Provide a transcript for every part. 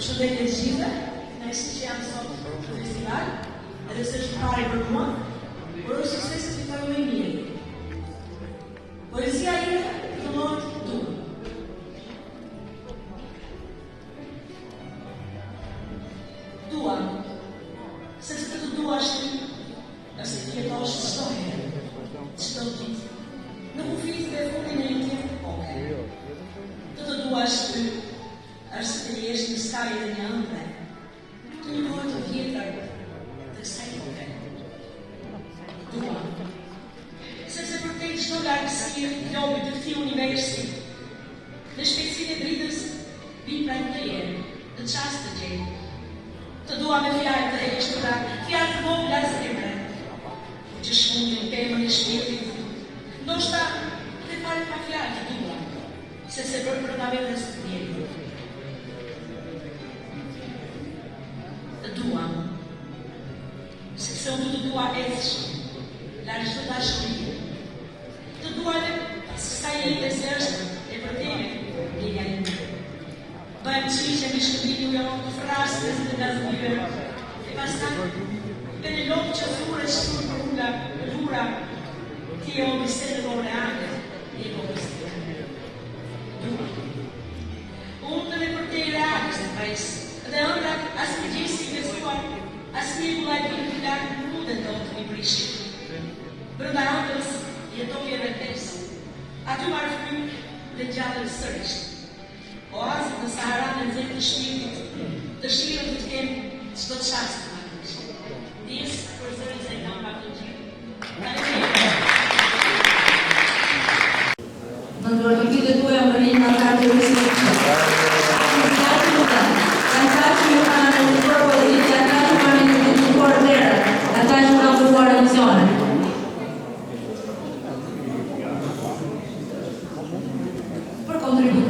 Shëndetje të gjithëve, kënaqësi që jam sot në festival, edhe se është pari për mua, por është sukses të fitoj më i mirë. Poezia ime fillon du. Dua. çdo ditë. Në kufizin e fundit në një tjetër epoke. Të duash ty, është të jesh në skajë dhe një ëndre, të një kohë të vjetër të kësaj epoke. Dua. Sepse përtej çdo largësi e globit të këtij universi, në shpejtësinë e dritës, vin pra një jenë, në çast të gjej. Të dua me fjalë të ekshtra, fjalë të vogla zemre, që shkundin temën e shpirtit. Ndoshta të fare pa fjalë të dua, se për brenda vetes të njeri. Të dua, sepse unë të dua ecshëm, larg çdo dashuri. Të dua dhe s'ka jetë se është e vërtetë linja ime. Bëjmë qishe me shkëmbini u të frasës dhe nga zbjër, e pastaj për një lopë që thurë e shkurë për lura, ti e o bisede boreale, e o bisede. Dua. Unë të me përtej realis në pajs, dhe ëndrat as në gjithë si besuar, as një bullaj për të lartë në mundën do të një prishit. Brënda ëndrës, jetoj e vetesë, aty marë fry dhe gjallën sërisht. Oazit në Sahara në nëzirë të shpirtit, të shirën të kemë çdo qasë të makështë. Disë për zërën se nga më të gjithë. Në ndërëkipit e tuja më rinë në kartë të rësit. Në qartë në të, në qartë në të në të përë pozitë, në qartë në të në të përë tërë, në qartë në të përë emisione.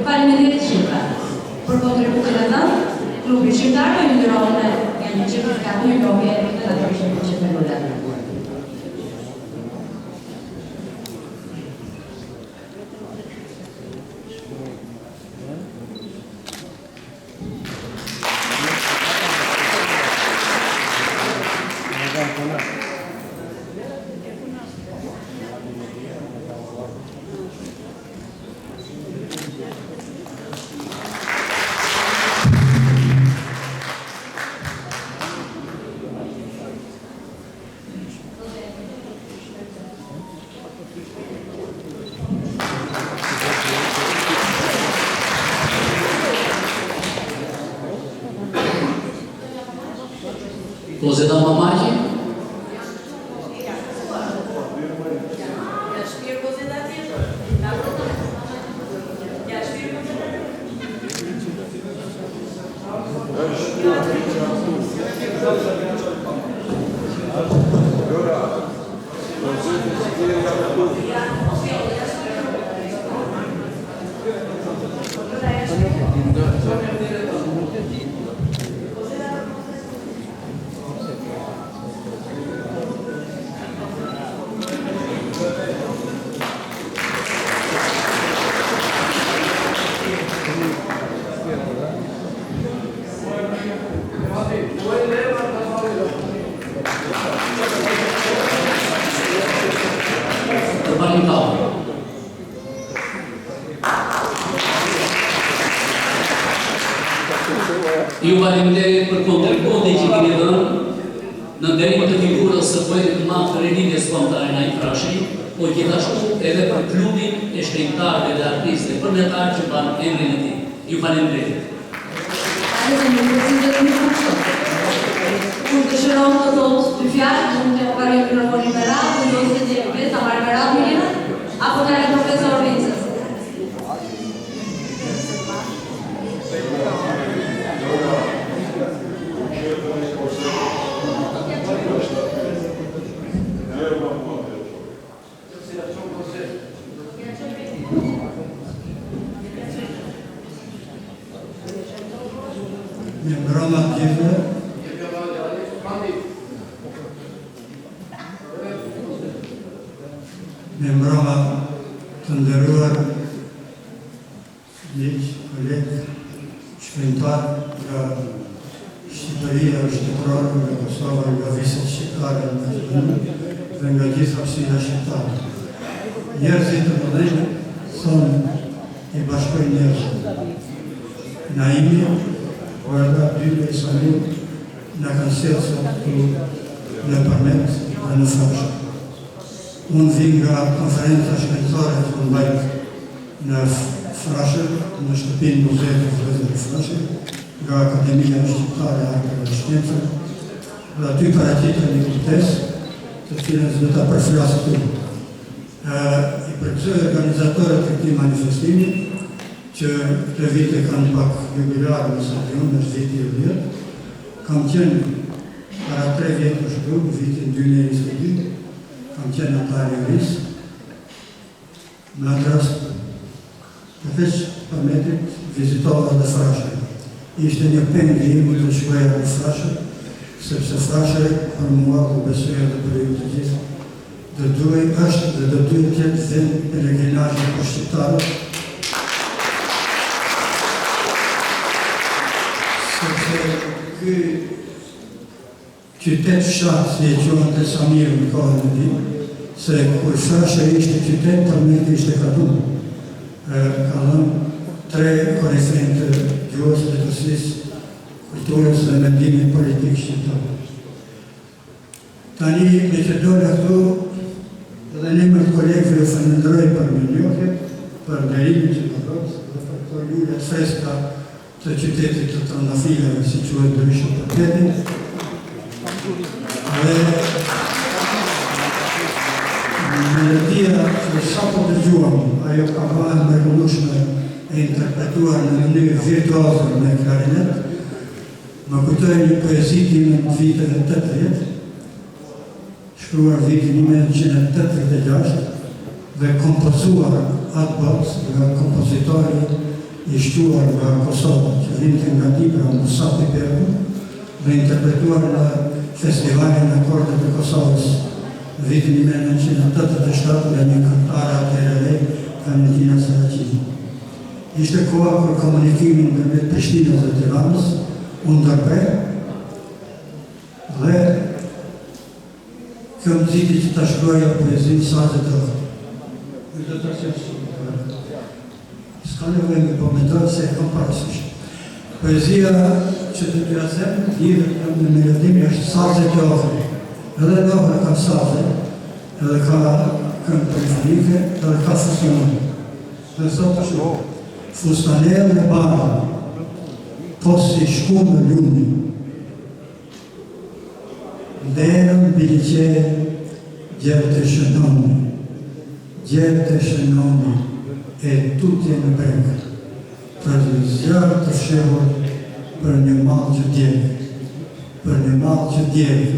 Faleminderit Shqipta. Për kontributin e tënë, klubi shqiptar të inderon me një certifikat një logje dhe të përshim që të me mëllet. Você dá uma margem? Ju faleminderit për kontributin që keni dhënë në nderim të figurës së poetit të madh Rinine Spontane Ai Frashi, po gjithashtu edhe për klubin e shkrimtarëve dhe artistëve përmetar që ban emrin e tij. Ju faleminderit. Unë të shëron të thotë të fjallë, unë të pare mikrofonin me radhë, unë do të të gjithë, ta marrë me radhë mirë, apo të e profesor Vincës. Me mbroma gjithë, me mbroma të nderuar miq, kolegë, shkrimtar nga Shqipëria, shtetërorë, nga Kosova, nga viset shqiptare, dhe nga gjithë hapësira shqiptare. Njerëzit të mëdhenj thonë i bashkojnë njerëzit. Naimi, por edhe dy personi na kanë sjellë këtu në parlament dhe në fashë. Unë vim nga konferenca shkencore që mbajt në Frashë, në shtëpinë Muzeut të Vëllezërve Frashë, nga Akademia Shqiptare e Arteve dhe Shkencave, dhe aty paraqitën një kujtesë, të cilën do ta përflas këtu. I përgëzoj organizatorët e këtij manifestimi, që këtë vite kanë pak jubilar në stadion, është viti i 10. Kam qenë para 3 vjetësh këtu, vitin 2022, kam qenë antar i URIS. Në atë rast, përveç përmetit, vizitova dhe Frashën. Ishte një pendi im të shkoja në Frashën, sepse Frashë për mua ku besoj edhe për ju të gjithë, dhe duhet është dhe do duhet tjetë vend peregrinazhi për shqiptarët, sepse ky qytet fshat, si e quhen të Samiru në kohën e tij, se kur Frashë ishte qytet, përmeti ishte katum. Ka dhënë 3 korifejnë të gjuhës, letësisë, kulturës dhe mendimit politik shqiptar. Tani me që dole këtu, edhe një më të kolegëve ju falenderoj për mirënjohje, për nderimin që më bërë, dhe për këto lullet freska të qytetit të Trandafilave, si quhet ndryshe për qytetin. Dhe melodia që sapo dëgjuam, ajo ka bëhen mrekullueshme e interpretuar në mënyrë virtuoze me klarinet, më kujtoj një poezi time në viteve 80, shkruar vitin 1986 dhe kompozuar atë botë nga kompozitori i shquar nga Kosovë, që vinte nga Dibra, Musapi Perku, dhe interpretuar në festivalin e akordeve të Kosovës në vitin 1987 nga një këngëtare atëherë Valentina Saracini. Ishte koha për komunikimin ndërmjet Prishtinës dhe Tiranës, u ndërprer, dhe kjo nxiti që ta shkruaja poezinë Saze të Rrët. S'ka nevojë me komentar se e kam parasysh. Poezia që të t'ja them, lidhet me melodinë është Saze të Rrët. Edhe në opera ka saze, edhe ka këngë polifonike, edhe ka fustanon. Dhe thotë kështu: fustanel në barë, po si shku në lumi, nderën biliqe, gjërë të shënoni, e tutje në brekë, për një zjarë të fshehur, për një malë që djevë,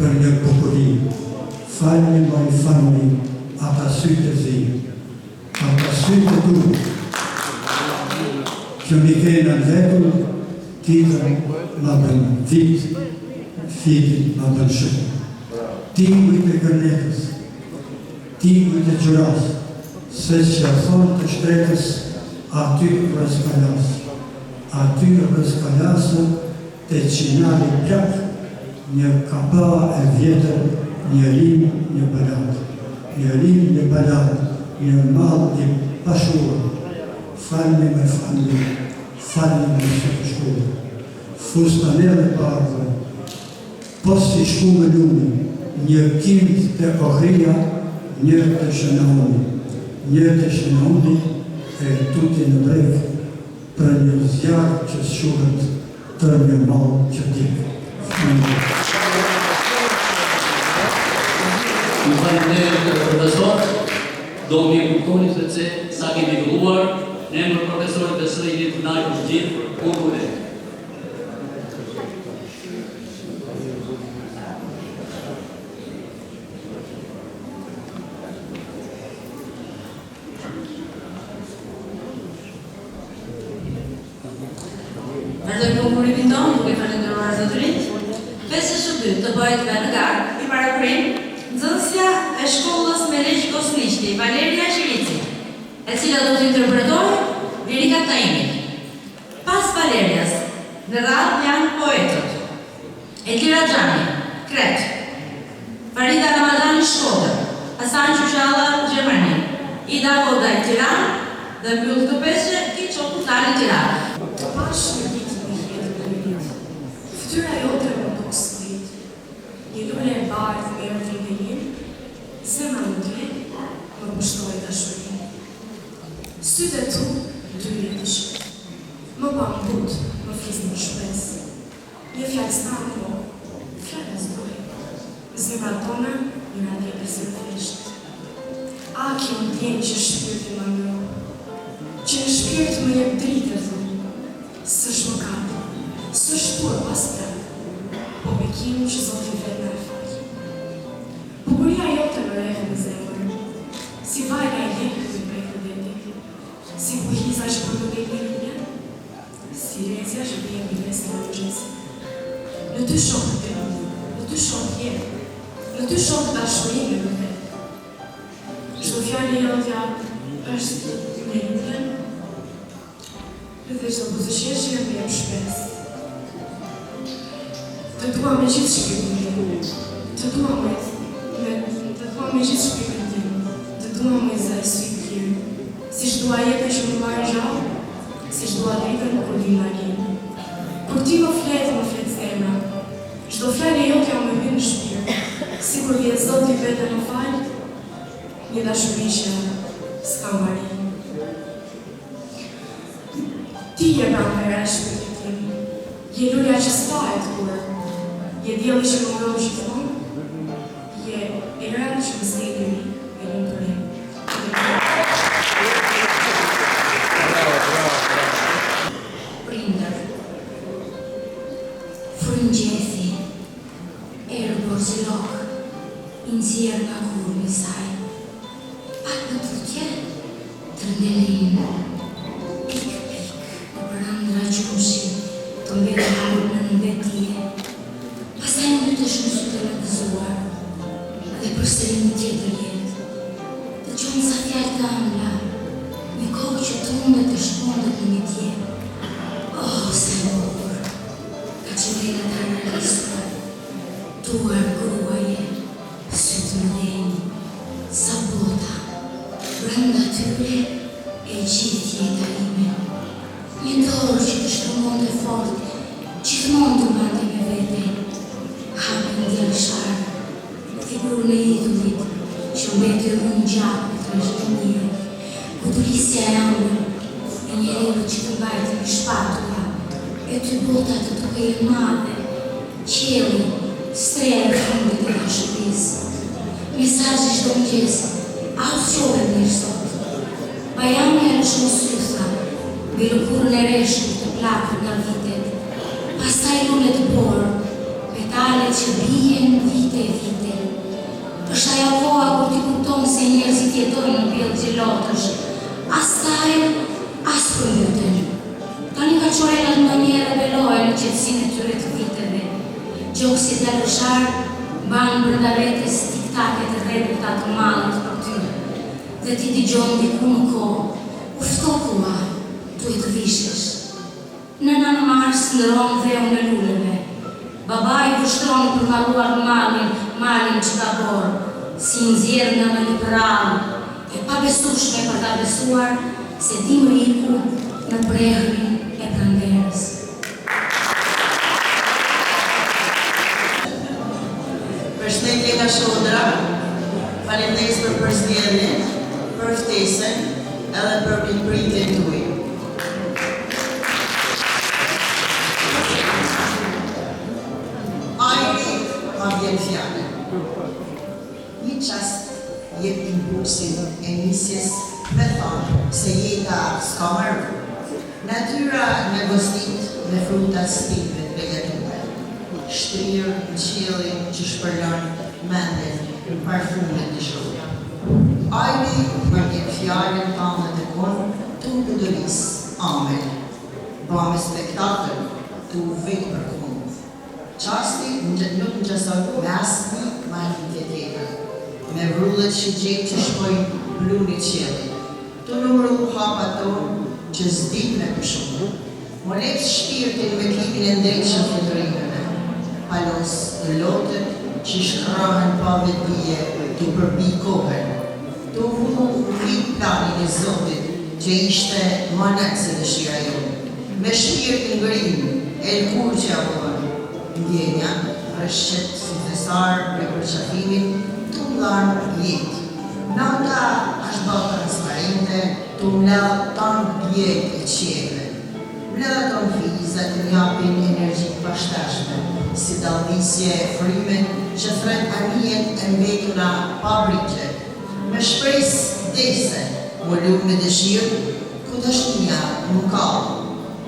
për një bukuri, falmi moj falmi, ata sytë e zi, ata sytë e du, që mi kena në vetur, titër ma bën vit, fitin ma bën shumë. Tingujt e gërnetës, tingujt e gjuras, se që a thonë të shtetës, aty rëskalasë, të qinari plak, një kapa e vjetër, një rim, një balat, një mal i pashurë, falmi me falmi, falmi me shkëshkurë, fustanel e bardhë, pos si shku me lumi, një kimt të ohria, një të shënoni, e tuti në brek, për një zjarë që shuhet, të një mal që dikë. Ju falenderoj të profesor, do më kuptoni se sa kemi filluar, në emër profesorit të së të ndajmë të gjithë, unë. Vazhdojmë konkurimin tonë, duke falenderuar zotërit. 52 të bëhet nga në garë, i parakurim, nxënësja e shkollës Meleq Kosniqti, Valeria Shirici, e cila do të interpretojë Lirika Taimi. Pas Valerias, në radhë janë poetët: Elira Xhani, Kret, Farida Ramadani Shkodër, Hasan Qyshalla Gjermani, Ida Vodaj Tiranë, dhe mbyll të peshe Kiço Kutari Tiranë. Pash një ditë në jetën e vitit, ftyra jote më do së vitë, një lule e bardhë me rëvin e një, zemra më të Sytë e tu, dyre të shkë. Më pa më but, më flisë në shpes. Një fjallë s'nanë, po, fjallë s'doj. Zemra tona, një nga tjetër se në feshtë. A, kjo më tjenë që shpirti më ngro. Që në shpirt më jep dritë, thunë. Së shmëkatë, së shpur pas pratë. Po bekimu që Zotin vetë në e faqë. Bukuria jote më rehë në zemër. Si vajra e jekë të prej këdetit. Si buhiza që për mëdej një rinja. Si rezja që bëjë biles në mëgjesi. Në ty shokë të rritë, në ty shokë jetë, në ty shokë dashurime në vetë. Çdo fjallë jotja është një rinja, dhe çdo buzëqeshje më jep shpresë. Të dua me gjithë shpirtin tim, të dua me gjithë shpirtin tim, të dua me zë sytë tim, siç dua jetën që më marrë gjallë, siç dua dritën kur vin lagim. Kur ti më flet zemra, çdo fjalë jote më vjen në shpirt, sikur vjen Zoti vetë më fal, një dashuri që s'ka mbari. Ti je pranvera e shpirtit tim, je lulja që s'pahet kur, je dielli që më ngroh gjithmonë, je era që më zgjidhni me një turim. Prindër, frëngjesi, erë borzilok, inzjerë nga kurmi saj, pak në tutje, tërndelin, të mbetë harë në nëmbetije, pasaj në të shumë të rëndëzuar, dhe përsëri një tjetër jetë, të qonë sa fjallë të amla, një kokë që të mundet të shpondet në një tjetë. Oh, se më bukur, ka që vejnë të realizuar, tuar gruaje, sytë më denjë, sa bota, brënda tyre e gjithë jeta ime. Një dorë që të shpërmon të fort, gjithmonë të mande me vete. Hapë në djelëshar, figurën e idullit, që mbeti unë gjatë në të rështënije. Kudurisja e amër, e njereve që të mbajtë në shpatura, e ty bota të duke i madhe, qeli, strejë fundit e dashurisë. Mesazhi çdo mëngjes, ausiohet mirë sot. Bajami e shumë sytha, me lëkurën e reshkut të plakër nga vitet, pastaj lullet të borë, petalet që bien vite e vite. Është ajo koha kur ti kupton se njerëzit jetojnë në pjellë gjilotësh, as tajnë, as përmyten. Tani ka qorenat më njerë rebelohen në qetësinë e tyre të viteve. Gjokësit e lëshar banë brenda vetes tiktaket e rregullta të mallit për tyre. Dhe ti digjon diku në kohë, u ftokua, tu e të vishesh. Nëna në Mars ndëron dheun e luleve. Babai vështron për maluar malin që ka borë, si nxjerrë nga një përrallë, e pabesueshme për ta besuar se dim riku në brehrin e pranverës. Përshëndetje nga Shodra, faleminderit për përzgjedhjen, për ftesën edhe për mirëpritjen tuaj. Ajri ma vjen fjallë. Një qast jep impulsin e nisjes me thonë se jeta s'ka mërë. Natyra me gostit me fruta stilve të vegetume. Shtrirë në qiellin që shpërlan menden në parfumet të shurë. Ajri ma vjen fjallën tamë të konë të u kudoris, amen. Ba me spektakl të u vetë për konë. Qasti nuk në gjësot mesni ma një tjetër, me vrullet që gjejnë që shpojnë bluni qjellit. Të numru hapa tonë që zdit me përshumë. Më lepë shpirtin me klimin e ndrejshëm fluturimeve. Palos të lotët që shkrahen pa vetëdije të përbi kohën. Të vullu vit planin e Zotit që ishte manet se dëshira jonë. Me shpirtin ngrimë, e lëkur që avëvën. Ndjenja, rëshqet si thesar me përqafimin të mdarë jetë. Nata është bërë transparente, të mledhë tanë bjek e qeve. Mledhë tonë fizat të njapin energjik pashtashme, si dallëvisje e frymen që thret anijet e mbetuna pabrike. Me shpresë dese, më lumë me dëshirë, ku dështinja më kalë.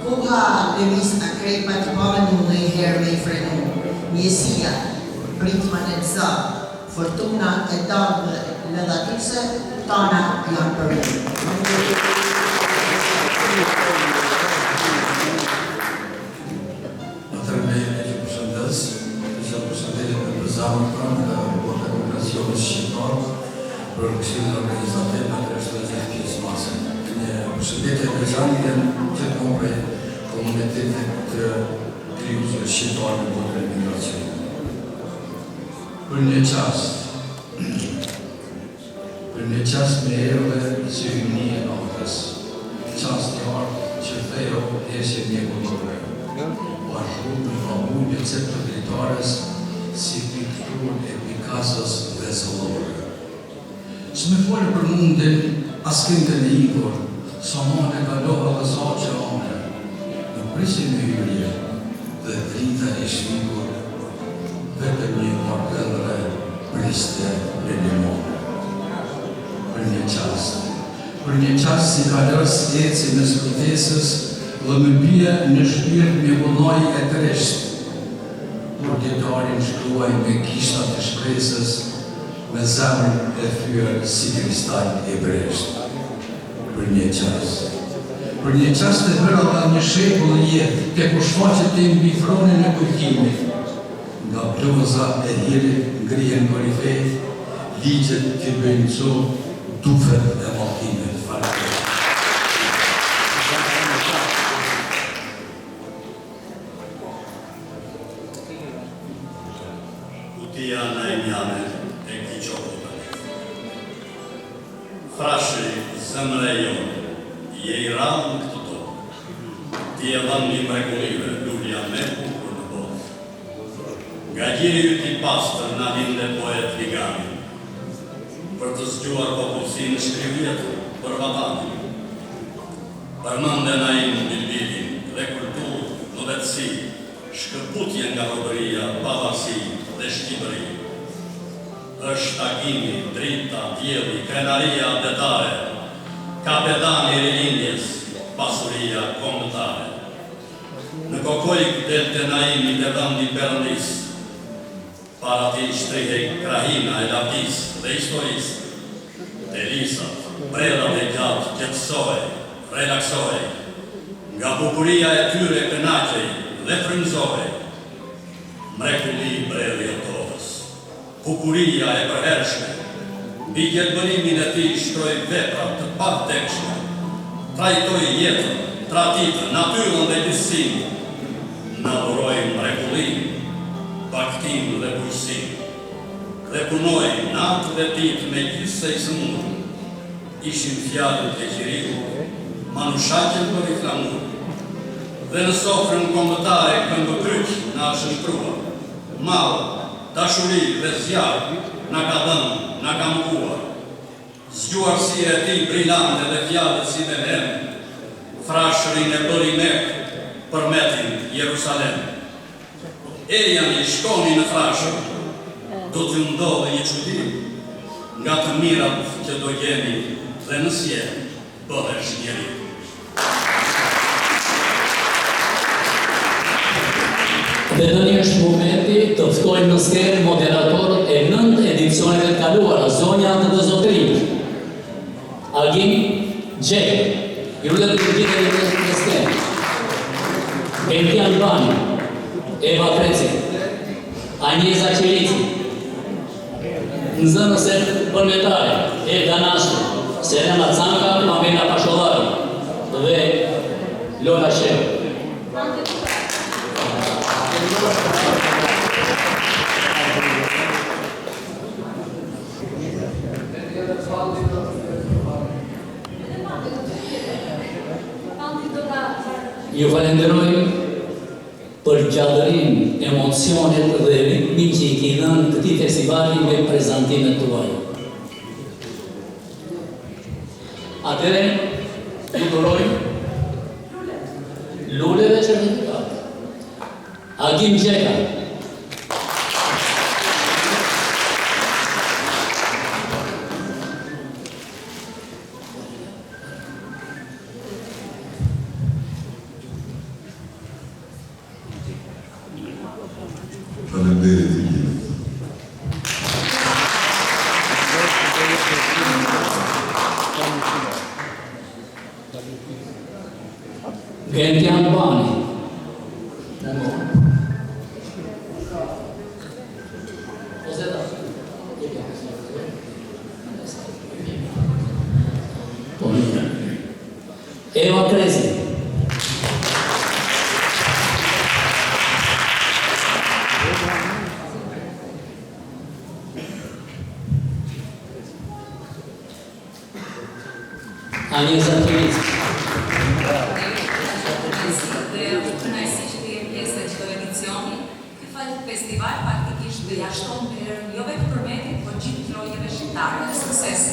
Koha lëviz akrepat pavendu në i herë me i frenu. Mjesia, pritman e të zatë, fortuna e dalë dhe lëdhatuse, tana janë përru. Për këshillin organizativ në kreshtë dhe gjithë pjesë masën. Një përshëndetje e Gëzanjen gjithë më prej komunitetit të krijuesve shqiptarë në botën e migracionit. Për një qast me erdhe si hyjni e natës, qast një artë që thejo esje mjekullore, bashku në famulje ceptë dritares si pikturë e Pikasës dhe Zollore. Që me folë për mundin, askin të në ikur, sa mane ka loha dhe sa që ane, në prisin e hyrje dhe drita e shvikur, vetëm një margëndre priste në limone. Për një qast si ka lërës eci në skutesës dhe me bje në shpirt me vulloj e të resht, por djetarin shkruaj me kishtat e shpresës, me zemrën e thyer si kristal e bresht. Për një qast të bërë dhe një shekull jetë, ke ku shfaqet të mbi fronin e kujtimit, nga bluza e hirit ngrihen korifejt, ligjet që bëjnë cu, tufet e maltimit. Kutia në e njane e këqohë. Frashi zemre jonë, je i rallë në këtë tokë. Ti e dhanë një mrekullive, lullja me bukur në botë. Nga gjiri ju ti pastër në linde poet Vigani, për të zgjuar popullsinë shkrivjetë për vatanin. Përmënde na imë bilbilin dhe kulturë në vetësi, shkëputje nga robëria, pavarësi dhe shqipëri. Është takimi, drita, djeli, krenaria detare, kapetani rilindjes, pasuria kombëtare. Në kokojk del të naimi të vëndi Perëndis, para ti shtrihej krahina e lapis dhe historis, të lisat, bredat e gjatë gjëtësoj, relaksoj, nga bukuria e tyre kënaqej dhe frymëzoj, mrekulli brelli e tokës. Bukuria e përhershme, mbi gjelbërimin e tij shtroi vepra të pavdekshme, trajtoi jetën, traditën, natyrën dhe gjithësinë, na uroi mrekullinë, baktinë dhe bujqësinë, dhe punoi natë dhe ditë me gjithsej së mundur. Ishin fjalët e Qiriku, manushaqen për i flamur, dhe në sofrën kombëtare këmbëpyq na shëntrua, mall, dashuri dhe zjarë na ka dhënë, na ka mëkuar. Zgjuarësia e tij brillante dhe fjalët si Behem, frashërin e bëri Mekë për metin Jerusalem. Ejani shkoni në frashër, do t'ju ndodhe një çudi, nga të mirat që do jeni dhe nësje bëhesh njeri. Dhe tani është momenti të ftojmë në skerë moderatorët e 9 edicioneve të kaluara, zonja dhe zotërinj. Agim Gjek, i rullet të gjithë në skerë. Bentian Bani, Eva Kreci, Anjeza Qelici, Nzënës e përmetare, Eda Nashtë, Serena Canka, Pamela Pashollari dhe Lola Shev. Ju falenderoj për gjallërinë, emocionet dhe ritmin që i keni dhënë këtij festivali me prezantimet tuaja. Atëherë Fluturojnë lule dhe certifikat. Agim Gjeka. Faleminderit i gjithë. Gentian Bani. Eva Crezi. Anja Zarkivic. Festival faktikisht dhe jashton për jo vetë përmetit, por gjithë trojeve shqiptare dhe suksese.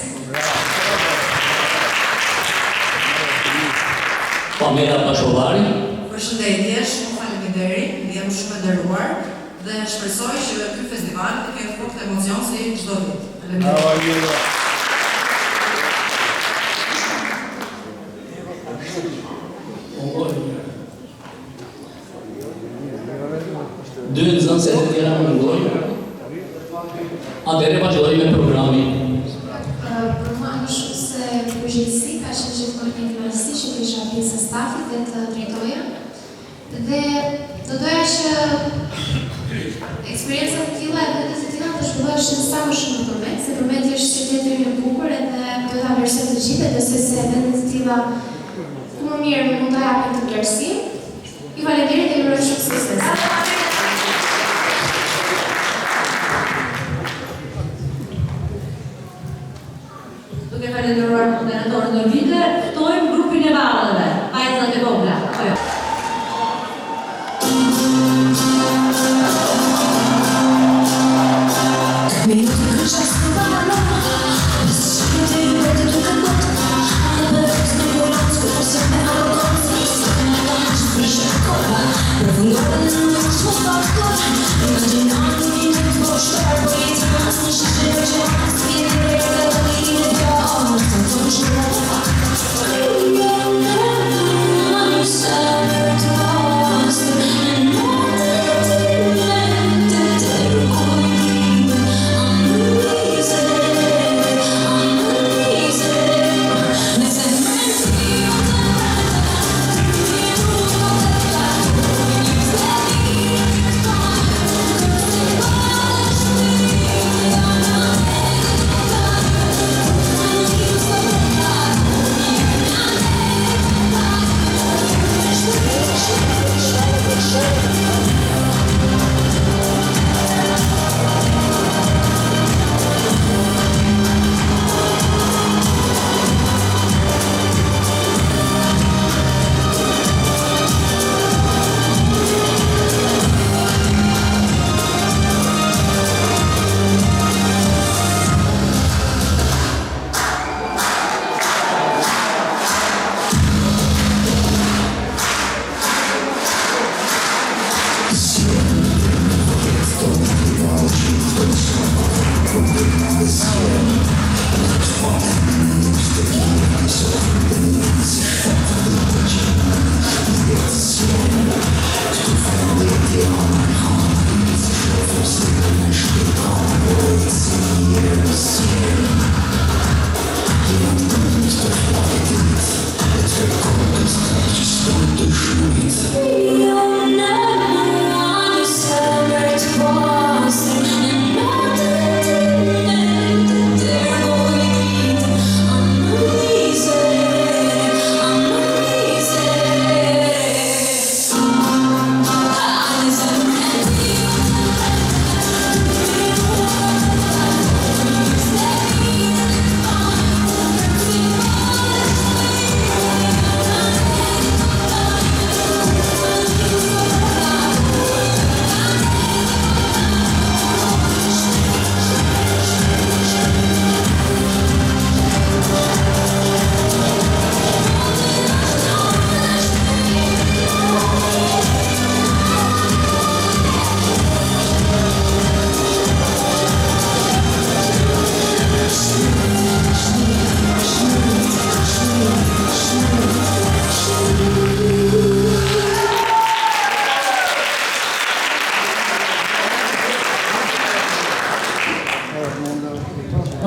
Pamela Pashovari. Përshëndetje, shumë faleminderit, jam shumë e nderuar dhe shpresoj që ky festival të ketë fort emocion si çdo vit. Faleminderit. Dy nxënëse të tjera më ngojnë. Atëherë vazhdojmë me programin. Për mua është shumë se përgjegjësi ka qenë gjithmonë një kënaqësi që të isha pjesë e stafit dhe të drejtoja. Dhe do doja që eksperjenca të tilla dhe të tilla të zhvilloheshin sa më shumë përmet, se përmeti është qyteti i bukur edhe do ta vlerësoj të gjithë, se vendet të tilla ku më mirë mund ta japin të vlerësim. Ju faleminderit dhe ju uroj shumë sukses. Duke falenderuar moderatorën e vite, ftojmë grupin e vallëve, vajzat e vogla.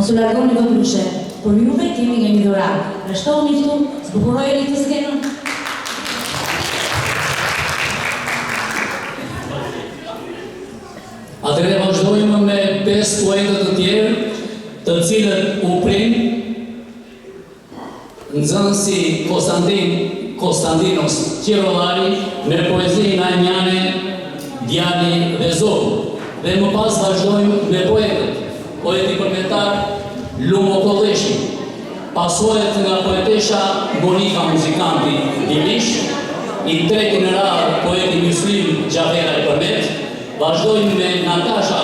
mos u largoni do ndryshe, por juve kemi nga një dhuratë. Rreshtohuni këtu, zbukurojeni të skenën. Atëherë vazhdojmë me 5 poetët të tjerë, të cilët u prin nxënësi Konstantinos Qirovari me poezinë Ajmjane, Djali dhe Zogu. Dhe më pas vazhdojmë me poetët, poeti përmetar Lumo Kolleshi, pasuet nga poetesha Monika Muzikanti Dimish, i treti në radhë poeti Muslim Gjavera i Përmet, vazhdojmë me Natasha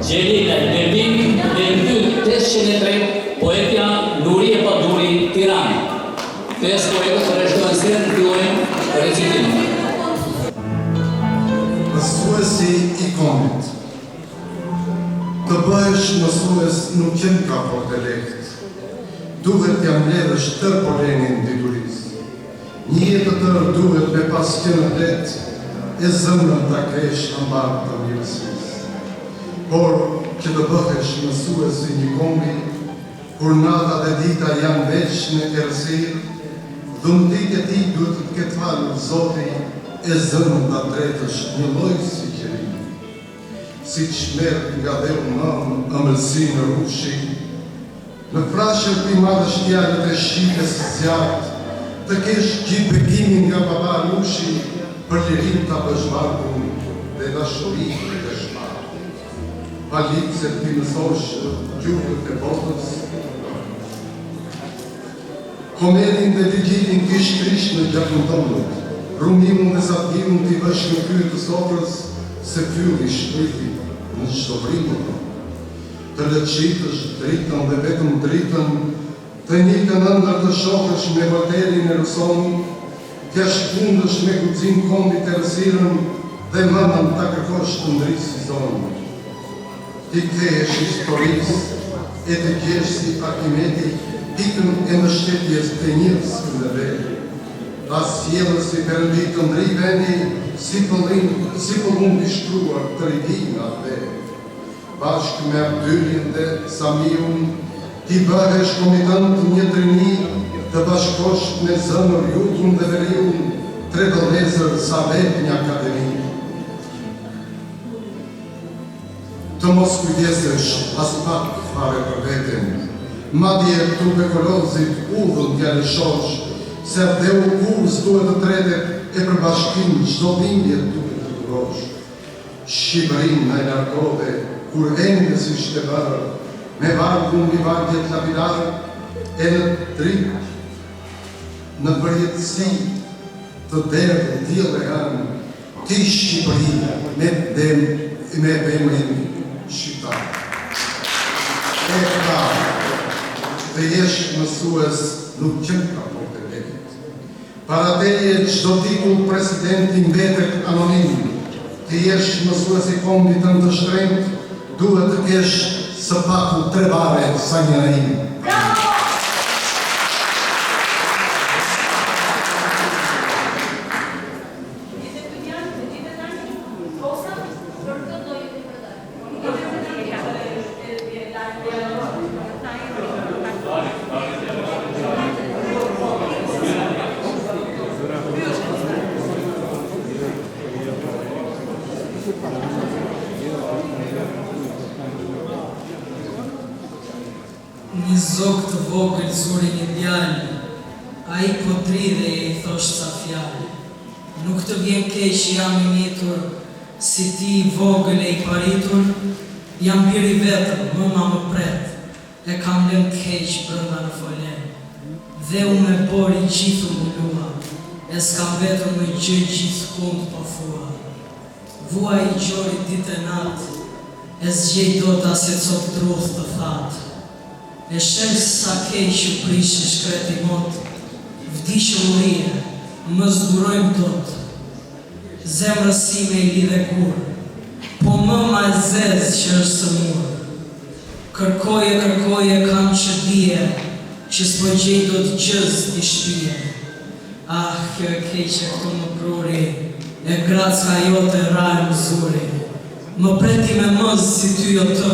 Gjelile Berbin dhe në 803 poetja Nurie Paduri Tirani. 5 poetët të rreshtojnë sërë në fillojmë recitimin. Mësuesi i komit. Të bëhesh mësues nuk qenë ka por të lehtë. Duhet t'ja mbledhësh tërë polenin diturisë. Një jetë të tërë duhet me pas qenë letë, e zëmën t'a kesh në mbarë të mirësisë. Por që të bëhesh mësuesi një kombi, kur nata dhe dita janë veç në erësirë, dhëmtit e ti duhet të këtë falë Zoti, e zëmën t'a tretësh një lojë si qërinë. Si që shmerë nga dhe unë ëmbëlsi në rushi, në frashën për i madhë shtjallet e shqipes zjartë, të kesh gjithë bekimin nga baba rushi, për lirim të bëshmarkun dhe dashurin të shmarkun. Palit se t'i mësosh gjuhët e botës. Homerin dhe Virgilin kish krish në gjakën tëmët, rumimun dhe satirun t'i vësh në kyrë të sofrës, se fylli shpriti në shtovrimun. Të lëqitësh dritën dhe vetëm dritën, të një të nëndër të shokësh me vërterin e rësoni, t'ja shkundësh me guxim kombit e rësirën dhe mënën t'a kërkosh të ndrisë si zonë. Ti kthehesh historisë e të gjesh si Arkimedi pikën e mështetjes të njës këndëve. Pas fjellës si përëndi të ndri vendi, si pëllun t'i shkruar të ridi nga dhe. Bashkë me Abdylin dhe Samiun, ti bëhesh komitant një trini, të bashkosh me zëmër jutun dhe veriun, 3 vëllezër sa vetë një akademi. Të mos kujdesesh as pak fare për veten, madje tuberkulozit udhën t'ja lëshosh, se dhe u kurës duhet të tretet e për bashkim çdo dhimbje duhet të durosh. Shqipërinë na e largove kur ende si shtevërë, me vargun një vargjet lapidarë, e në dritë, në përjetësi të derë t'jellë e hanë, ti Shqipëri me vemrin shqiptar. E këta, të jesh mësues nuk qënë ka por të lekit. Para teje qdo titull presidenti mbetet anonim, të jesh mësues i kombit të shtrenjt, duhet të kesh së paku 3 bare sa një rejim. Një zog të vogël zuri një djalë, a i potri dhe i thosh ca fjallë. Nuk të vjen keq jam i mitur, si ti i vogël e i paritur, jam biri vetëm, mëma më pret, e kam lën keq brënda në folen. Dhe u me bori gjithu më lua, e s'kam vetëm në gjë gjithë kund pa fua. Vua i gjori ditë e natë, e s'gjej do ta se cop druth të thatë. E shesh sa keq u prishë shkreti mot, vdishë urije, më zburojmë dot. Zemrës sime i lidhe kur, po mëma e zezë që është së murë. Kërkoje kam që dije, që s'po gjej do të gjëz t'i shpije. Ah, kjo e keqe këtu më pruri, e gracka jote rajë më zuri. Më preti me mëzë si ty o të,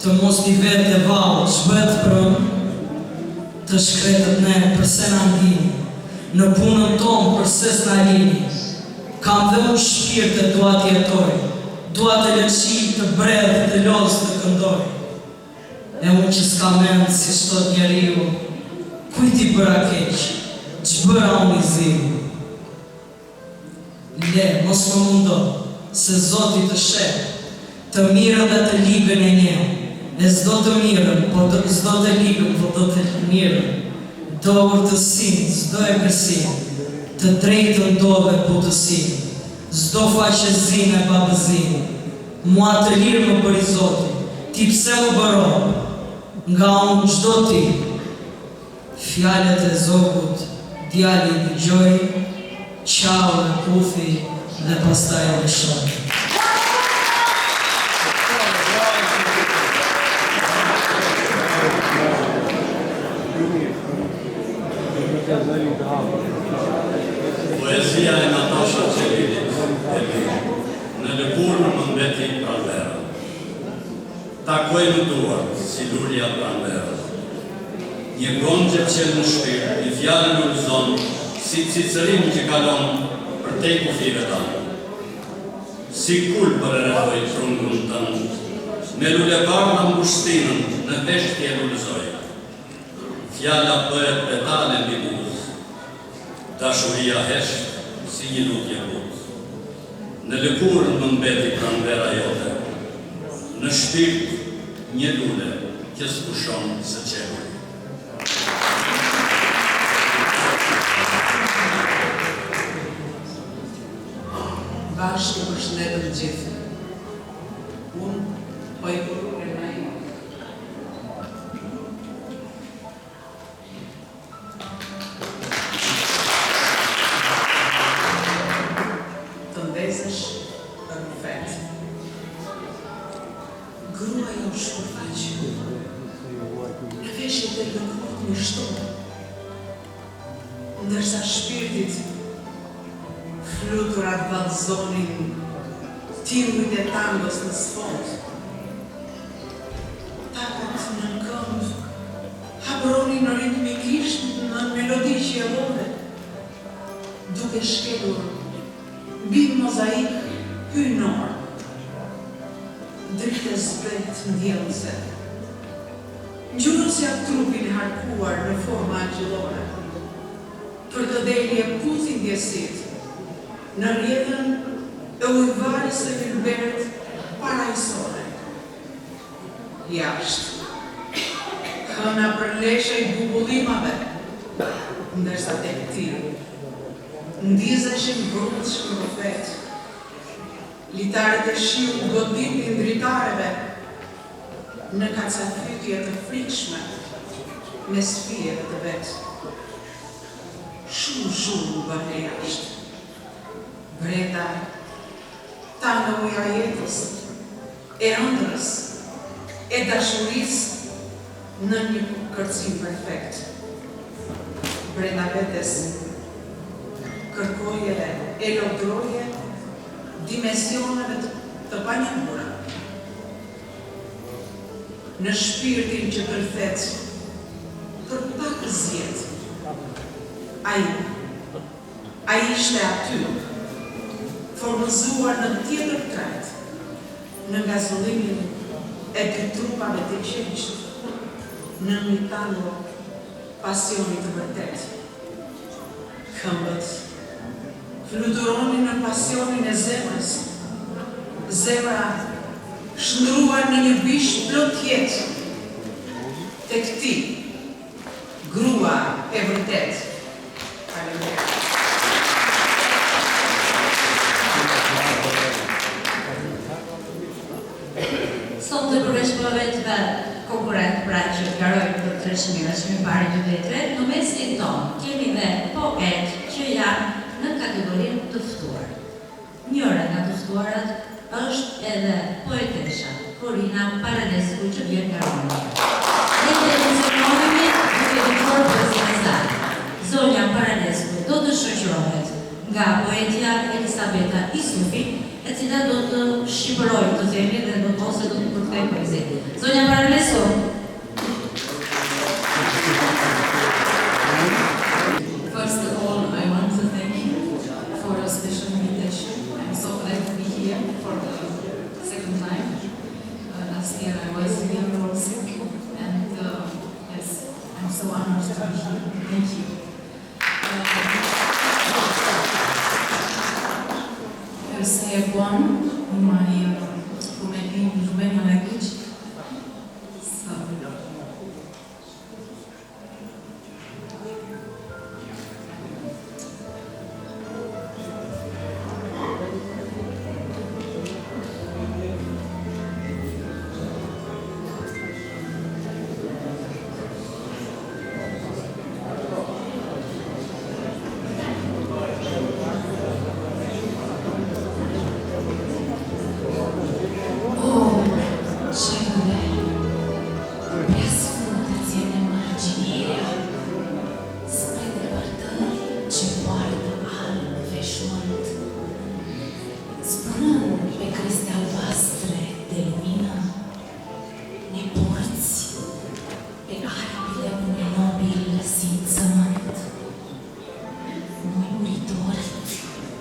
të mos t'i vetë e valë, shbet prëm, të shkretët ne përse në ndini, në punën tonë përse s'na lini, kam dhe mu shpirt e dua t'jetoj, dua të lëqi, të bredh, të los, të këndoj. E mu që s'ka mend si shtot njeriu, kujti bëra keq, që bëra unë i zimu. Le, mos më mundo, se Zoti të shep, të mirën dhe të ligën e një, e s'do të mirën, s'do të ligën, po do të mirën, do urtësin, s'do e kërsin, të drejtën do dhe butësin, s'do faqezin e babëzin, mua të lirë më bëri Zoti, ti pse më bëro, nga unë qdo ti, fjallet e Zogut, djali i gjoj, qau e puthi dhe pastaj e shoj. Poezia e Natasha Qelilit e li, në lëkurë më mbeti pranvera. Takoj në duart, si lurja pranvera. Një gongje qëllë në shpirë, një fjallë në lëzon, si cicërim që kalon për te kufive tanë. Si kull për e refoj trungun tanë, me lulekar në mbushtinën, në peshtje lulëzoj. Fjalla bëhet petale mbi buzë, dashuria hesht si një lutje buzë. Në lëkurën më mbeti pranvera jote, në shpirt një lule që s'pushon së qenë. Bashkë përshëndetën gjithë. Unë po i përru e na i. Të ndesesh për në fetë. Grua jo shpërfaqë. Në veshjet e lëkurt një shtonë. Ndërsa shpirtit fluturat vallëzonin timujt e tangos në sfond. Takat në këmbë habronin ritmikisht në melodi që jellore, duke shkelur mbi mozaik hynor, dritë zbret ndjellëse. Ngjyrosja trupin harkuar në forma angjëllore, për të delje puthi ndjesit, në rjedhën e ujvarës e Filbert parajsore. Jashtë, këna për leshe i bubullimave, ndërsa tek ti, ndizeshin vrut shkërofet, litarët e shiu godipin dritareve, në kacafytje të frikshme, me sfijeve të vetë. Shumë bëhe jashtë. Breta, ta në uja jetës, e ëndrës, e dashuris në një kërcim perfekt. Brenda vetes, kërkojeve e lodroje dimensioneve të panjëmura. Në shpirtin që tërthet për pak zjetë, a ishte aty, formëzuar në tjetër trajt, në gazollimin e të trupave të qenjshtë, në një tango pasionit të vërtet. Këmbët fluturonin në pasionin e zemrës, zemra shndruar në një bish plot jetë, tek ti, grua e vërtet. Faleminderit. Sot të përveç përvetëve konkurent pra që garojnë për të rëshmira që më pari 2 vetre, në mesin tonë kemi dhe poet që janë në kategorinë të ftuar. Njëra nga të ftuarat është edhe poetesha Korina Paranescu që vjen nga Romania. Ne të emocionohemi duke dëgjuar poezinë e saj. Zonja Paranescu do të shoqërohet nga poetja Elisabeta Isufi e cila do të shqipërojë të themi dhe do të ose do të përkthej poezi. Zonja Paraleso. First of all, I want to thank you for a special invitation. I'm so glad to be here for the second time. Last year I was here also, and yes, I'm so honored to be here. Thank you. I say one in my Romanian language. So.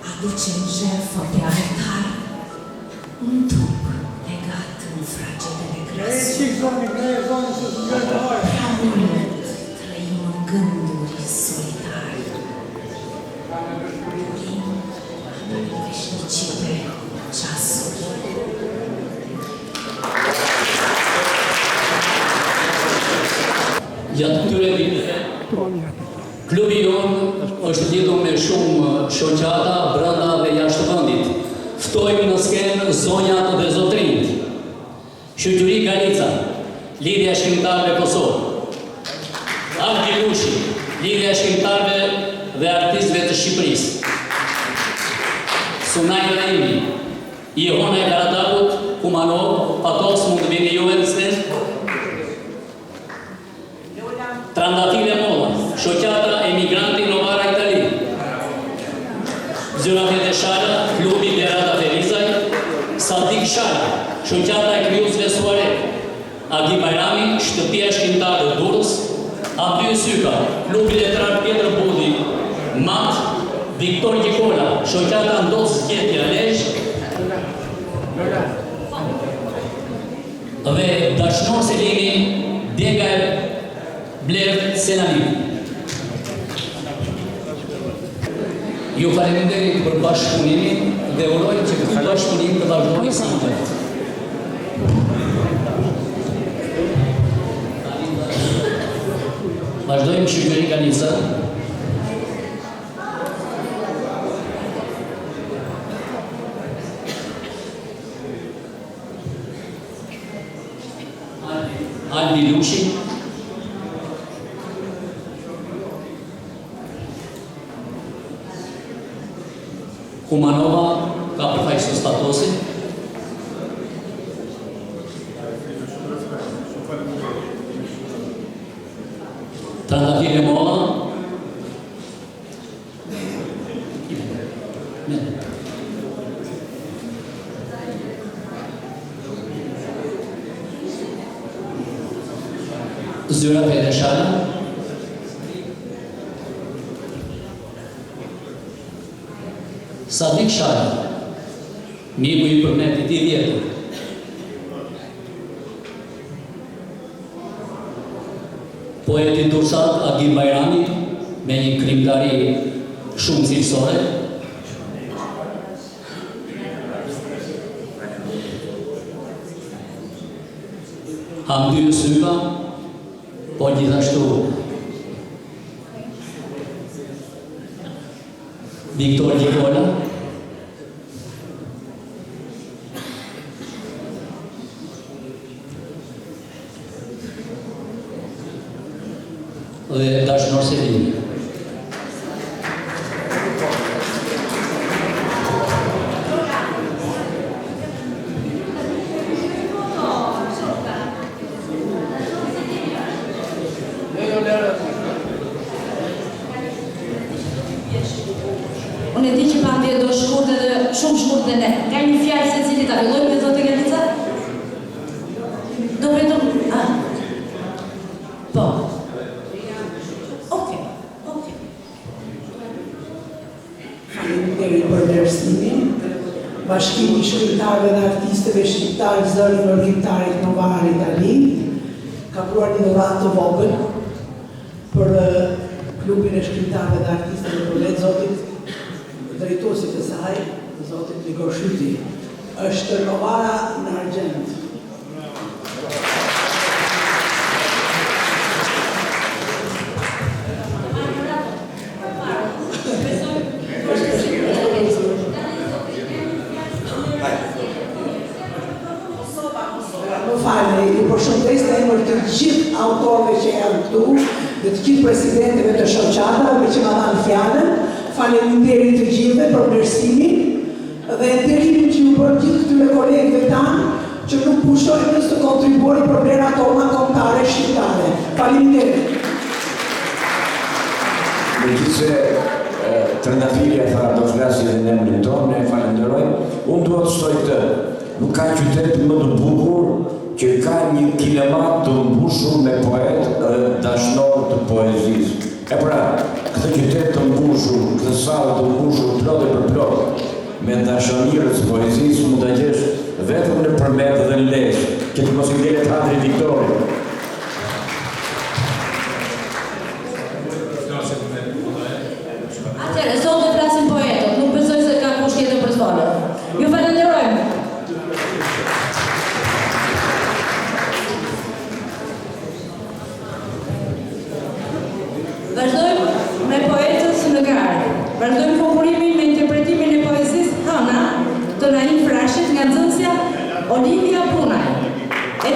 Aduce în jertfă pe altar un trup legat în fragedele grăsuri. Prea mult trăim în gânduri solitare. Dorim a veșnicie ceasuri. Gjatë këtyre viteve, klubi jonë është lidhur me shumë shoqata brenda dhe jashtë vendit. Ftojmë në skenë zonjat dhe zotrinjt. Shoqëri Galica, Lidhja e Shkrimtarëve Kosovë. Avdi Lushi, Lidhja e Shkrimtarëve dhe Artistëve të Shqipërisë. Sunaj Raimi, Ihona e Karadakut, Kumanov, Patos mund të vini juve në skenë. Trandafile Molla, shoqata Emigranti Novara Itali. Zyrafet e Shala, klubi Berata Felizaj. Sadik Shala, shoqata e krijuesve Suarek. Agi Bajrami, shtëpia e shkrimtarëve Durrës. Abdy Syka, klubi letrar Pjetër Budi. Mat, Viktor Gjikola, shoqata Ndos Qetja Lezhë. Dhe dashnor Selini, Dega e Bler Senani. Ju faleminderit për bashkëpunimin dhe urojmë që këtë bashkëpunim të vazhdojë si një. Vazhdojmë Shqipëri Galica. Albi Lushi. Kumanova ka përfaqësues statusin. Trandafile Molla. Zyrafet e Shala. Sadik Shala, miku I përmetit I vjetër. Poeti Dursat Agi Bajrami, me një krimtari shumë cilësore. Hamdy Syka, po gjithashtu Viktor Gjikola. Dhe dashnor Selini. Unë e di që pandje do shkurte dhe shumë shkurte ne. Ka një shkrimtarëve dhe artistëve shqiptarë zëri vërtimtarit Novara Itali, ka pruar një dhuratë të vogël për klubin e shkrimtarëve dhe artistëve të letë zotit drejtuesit e saj, zotit Igor Shyti. Është Novara në argjend. Ju përshëndes në emër të gjithë autorëve që janë këtu dhe të gjithë presidentëve të shoqatave që ma dhanë fjalën. Faleminderit të gjithëve për vlerësimin dhe nderimin që ju bërë gjithë këtyre kolegëve tanë që nuk pushtojnë nësë të kontribuari për vlerat tona kombëtare shqiptare. Faleminderit. Megjithëse Trëndafili tha do flasë edhe në emrin tonë, ne falenderojmë. Unë duhet të shtoj këtë, nuk ka qytet më të bukur që ka një kinemat të mbushur me poet dashnor të poezisë. E pra, këtë qytet të mbushur, këtë salë të mbushur plot e për plot, me dashonirës poezisë mund të gjesh vetëm në Përmet dhe në Lezhë, që të mos i ngele Teatri Viktori. Atëherë, sot të flasin poetët, nuk besoj se ka kush tjetër për të folur. Ju falenderojmë. Vazhdojmë me poetës në garë. Vazhdojmë konkurimin me interpretimin e poezisë Hëna të Naim Frashit nga nxënësja Olivia Punaj, e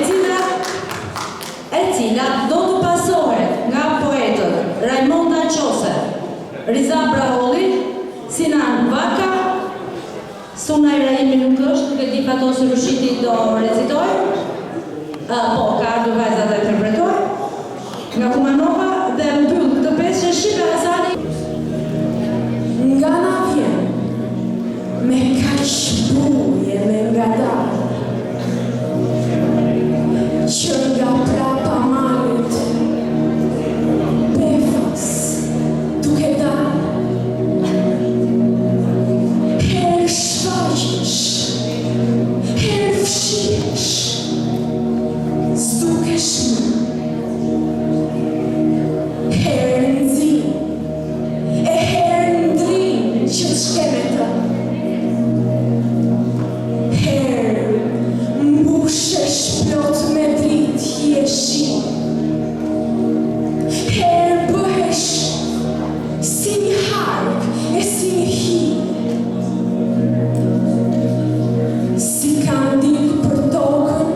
cila do të pasohet nga poetët Raimonda Qose, Riza Braholli, Sinan Vaka, Suna Ibrahimi nuk është, nuk e di Fatosë Rushiti do recitoj, po, ka ardhur vajza dhe interpretoj, nga Kumanova dhe mbyll këtë pesë që Shqipe Hasani. Nga na vjen, me kaq buje me ngadar, që nga prapa malit, befas, duke dar, her shfaqesh, her fshihesh, s'dukesh më. Si kanë dilë për tokën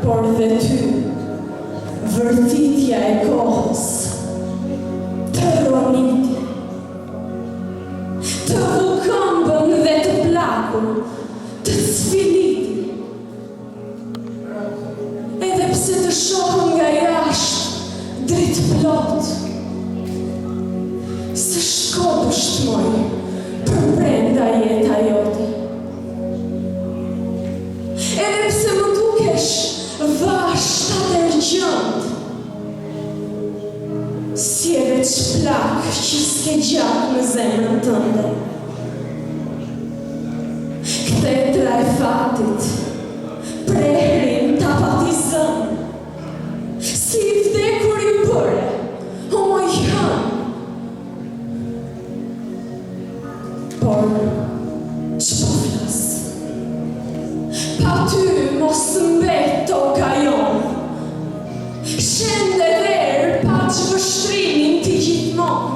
por dhe ty, vërtitja e kohës, të roniti, të vukëmbën dhe të plakur, të cviliti, edhe pse të shohën nga jashtë, dritë plot, se shko dështmoj për brenda jeta jote. Edhe pse më dukesh vasht atër gjënd, si e veç plak që s'ke gjak në zemrën tënde. Kthetra e fatit, prehrin t'apatizën, si i vdekur i bëre, o moj hën. Por, që po flas? Pa ty mos mbet toka jonë, shende verë pa që vështrimin ti gjithmonë.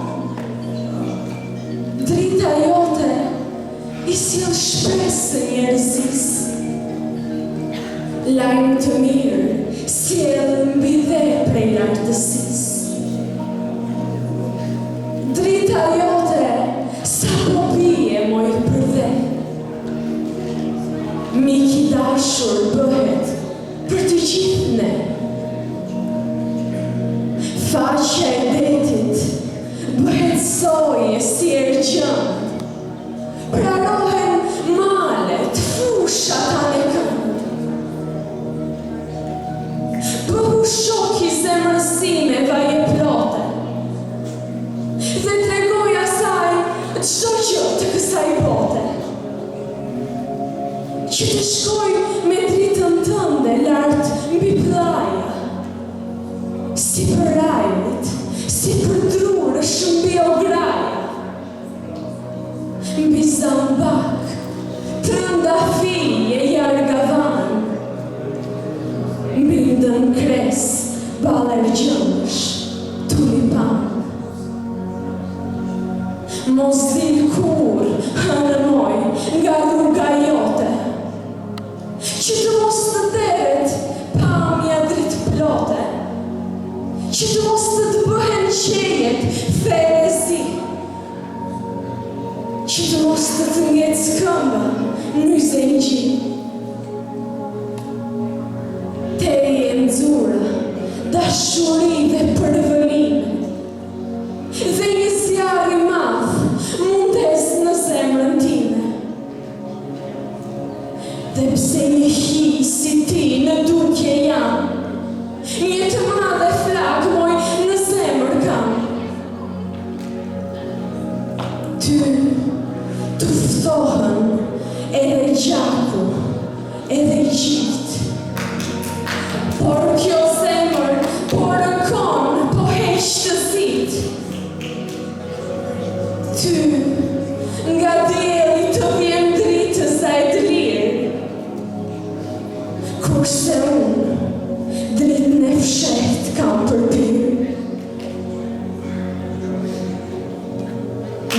Drita jote i sjell shpresë njerëzis, lajm të mirë sjell mbi dhe prej lartësis. Drita jote sa po bie moj për dhe, mik i dashur bëhet për të gjithë ne. Faqja e detit bëhet soje si ergjënd, prarohen malet, fushat anë kënd. Bëhu shok i zemrësime vaje plote, dhe tregoj asaj çdo gjë të kësaj bote, që të shkoj me dritën tënde lart mbi plaja, si për rajlit, si për drurësh mbi ograja, mbi zambak, trëndafije jargavan, mbi ndën kres, baler gjëmësh, tulipan. Mos dil kur, hënë moj, nga rruga jote, që të mos të teret pamja dritë plote, që të mos të bëhen qejet ferezi, që të mos të ngecë këmba në zëngji. Te e nxura, dashuri dhe përvëlim, dhe një zjarë i madh mundes në zemrën time. Dhe pse një hi si ti në dukje jam, një të madhe flak moj në zemër kam. Ty të ftohen edhe gjaku, edhe gjit, por kjo zemër por kon po heq të zit. Ty nga djeli të vjen dritës a e të lirë, kurse unë dritën e fshet kam përpirë.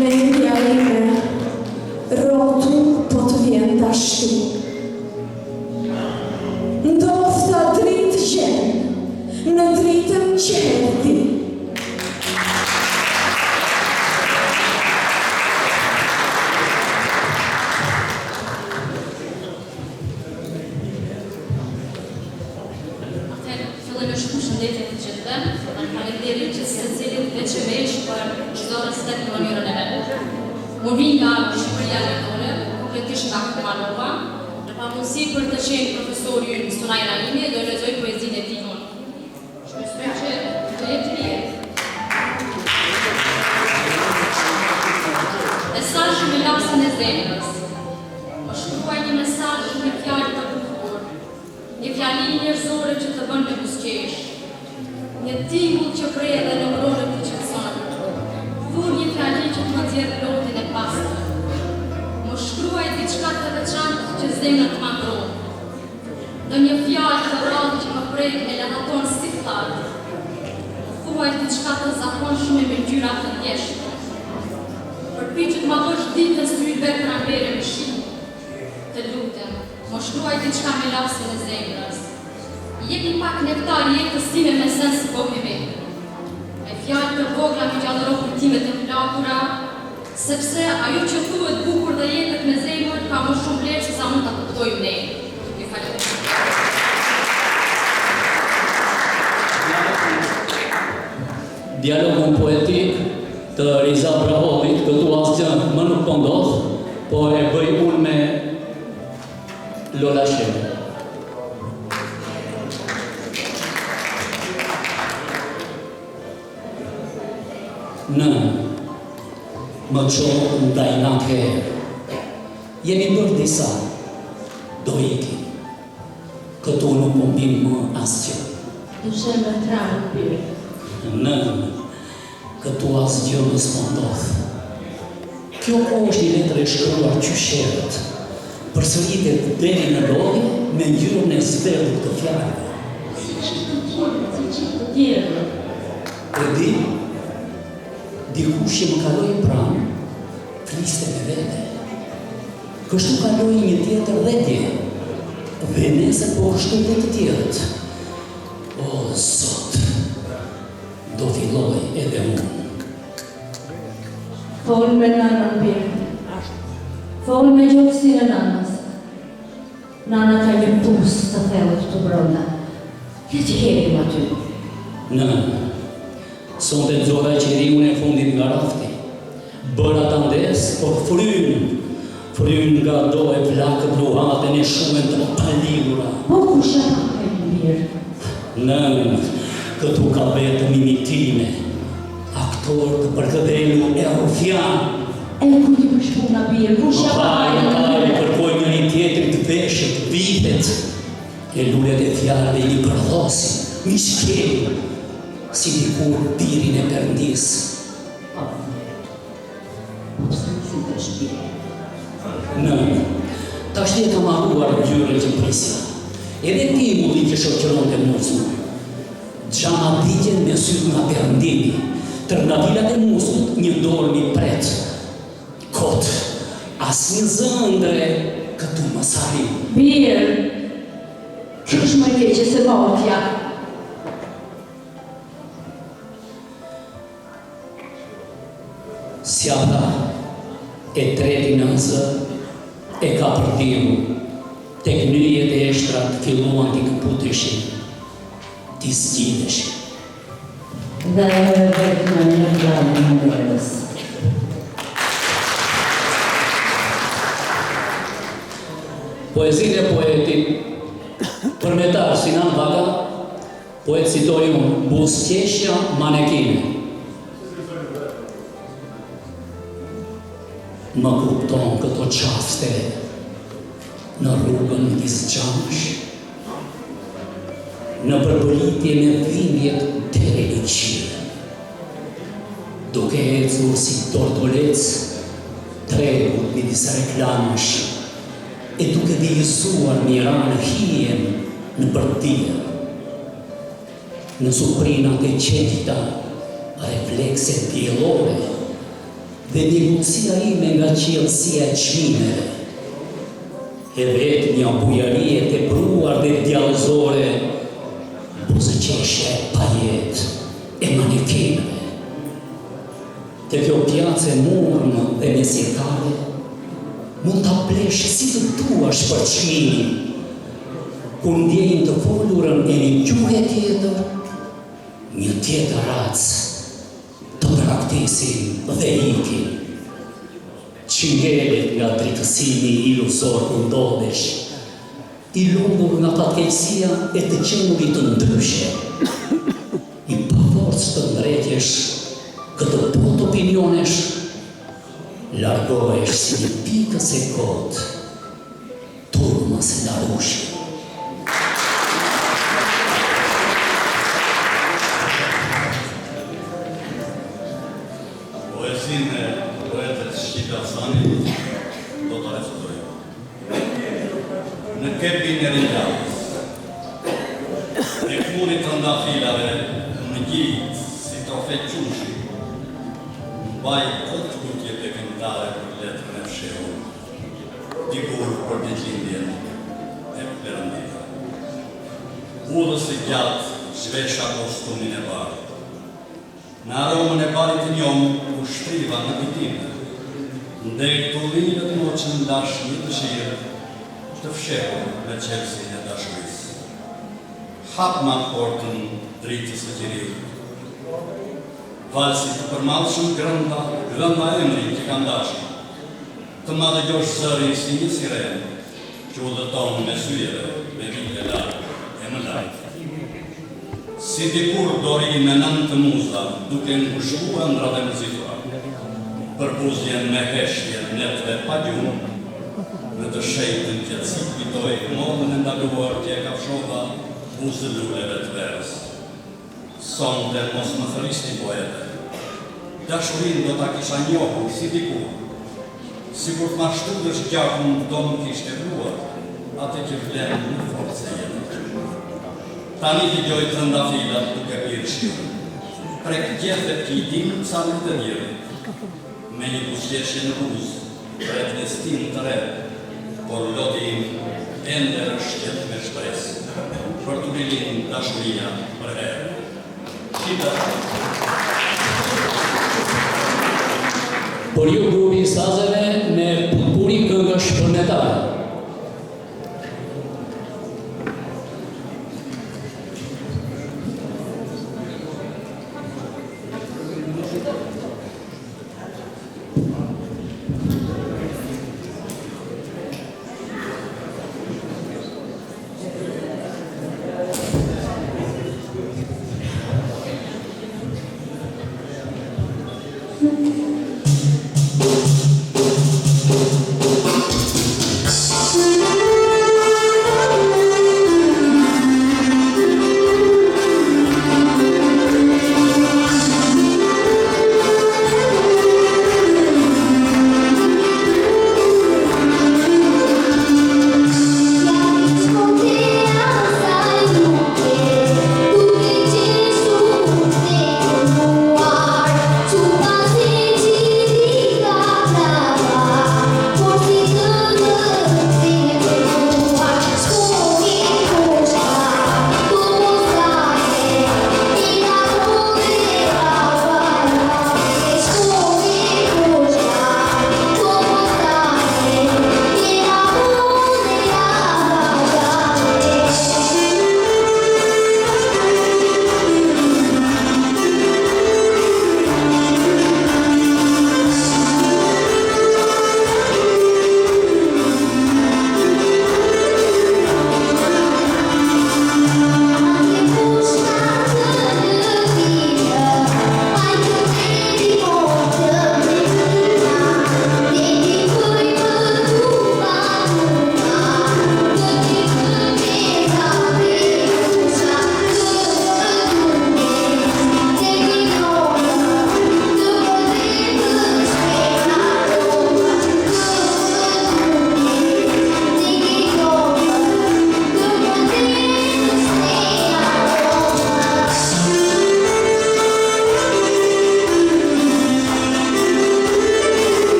Mendja ime rotu po të vjen të ashtu, ndofta dritë gjenë në dritën që herdi. Përshëndetje të gjithëve, faleminderit që secilit veçëveç për çdo respekt në mënyrën e vet. Më vjen nga Shqipëria letore, konkretisht nga Kumanova, në pamundësi për të qenë profesori ynë Sunaj Raimi, do lexoj poezinë e tij. Shpresoj që të jetë mirë. Mesazh me lapsën e zemrës. Më shkruaj një mesazh me fjalë të bukur, një fjali njerëzore që të bën të busqesh, një tingull që prej dhe në mërore të qëtëson, vur një fjali që të më tjerë lotin e pastër, më shkruaj diçka të veçantë që zemrën të mandronë, në një fjallë të rrallë që më prej e lehaton si flarë, thuaj diçka të zakonshme me ngjyra të ndjeshme, përpi që të më bësh ditën së ytë vetë rambere me shi, të lutem, më shkruaj diçka me lapsin e zemrës, jepni pak nektar jetës time me sens të kompliment. Me fjalë të vogla me gjallëro kujtimet e plakura, sepse ajo që thuhet bukur dhe jetët me zemër ka më shumë vlerë se sa mund ta kuptojmë ne. Ju falenderoj. Dialogun poetik të Riza Brahovit, këtu asgjë më nuk po ndodh, po e bëj unë me Lola Shem. Në më qohë ndaj nakherë, jemi bërë disa, do iki, këtu nuk po mbim më asgjë. Dushem në tranë pirë. Në këtu asgjë më s'po ndodh. Kjo është një letër e shkruar qysherët, përsëritet deri në lodhje me ngjyrën e zberdhur të fjalëve. Si të tjerë. E di, dikush që më kaloi pranë, fliste me vete. Kështu kaloi një tjetër dhetje, dhe nesër po kështu dhe të tjerët. O, Zot, do filloj edhe unë. Folë me nanën pirë. Folë me gjokësin e nanës. Nana ka një pusë të thellët të brenda. Le të herim aty. Në, sonte nxorra qeriun e fundit nga rafti. Bëra ta ndes, por fryn nga do e plakët luhatën e shumën të paligura. Po kusha e mirë. Në, këtu ka vetëm imitime, aktor të përkëdhelu e rufian. E ku ti përshpuna birë, kusha Kajnë, kërkoj njëri tjetrit të veshët, vitet, e lullet e fjalëve i përdhosin, miskej, si dikur birin e Perëndis. Në, tash ne kam harruar ngjyrën që prisja. Edhe ti mulli që shoqëron të musut. Gjama digjen me sytë nga Perëndimi, tërnavilat e musut një dorë mi pret. Kot, as një zëndre këtu më sari. Birë, që është më keqe se motja. Sjata e treti nëzë e ka përdiu, tek nyjet e eshtrat filluan t'i këputeshin, t'i zgjideshin. Dhe vetë në një gradë në verës. Poezinë e poetit, përmetar Sinan Vaga, poet citoi unë, buzëqeshja manekine. Më kupton këto qaste në rrugën t'i zgjash, në përbëritje me dhimbjet deri në qire. Duke ecur si tortolec, tregur midis reklamësh, e duke vijësuar miranë hijen në bërtia, në suprinat e qeqta, reflekset diellore, dhe një mundësia ime nga qiellësia e çmimeve, e vetë një bujarie të pruar dhe djallëzore, buzëqeshje e pajet e manekinëve. Të kjo pjace murmë dhe mesjetare, mund të blesh si të duash për çmimin, kur ndjejnë të folurën e një gjuhë tjetër, një tjetër racë, të praktisin dhe ikin. Qingelet nga dritësimi iluzor ku ndodhesh, i lumur nga fatkeqësia e të qenurit të ndryshe, i pavorës të ndretjesh këtë pot opinionesh, largohesh si një pikës e kot, turmës e larushi. Poezinë e poetës Shqipe Hasanit do të recitoj. Në kepin e rinjallës, e kmurit të ndafilave në gjitë si trofe qushi, mbaj këtë kutje të këndare për letrën e fshehur, dikur për ditëlindjen e Perëndisë. Udhës i gjatë zhvesha kostumin e bardhë. Në aromën e barit të njomë, u shtriva në pitime, ndër të lirët më që ndash një dëshirë, të fshehur me qelsin e dashurisë. Hap ma portën dritës të gjiriu. Valsi të përmallshëm grënda emri që ka ndashur, të madhe gjosh zëri si një sirenë, që u dhëton me syjeve, me vite larë e më lajtë. Si dikur dori me nënë të muza, duke ngushtua ndra dhe mëzitura, përbuzjen me heshtjen netve pa gjumë, në të shejtën që si kujtoj modën e ndaluar që e kafshova buzë luleve të verës. Sonte mos më thëristi poete, dashurin do ta kisha njohur si dikur, si kur të mashtudësh gjakun do më kishte vruar, atë që vlenë në forë se jetë. Tani t'i gjoj të ndafilat duke pirë shqyrë, prek gjethet që i dinë sa në të njëri, me një busqeshje në buzë, prek destin të re, por loti im ende rëshqet me shpresë, për të rilin dashuria për herë. Shqita. Por ju grupi i sazeve me putpuri këngësh shpërnetare.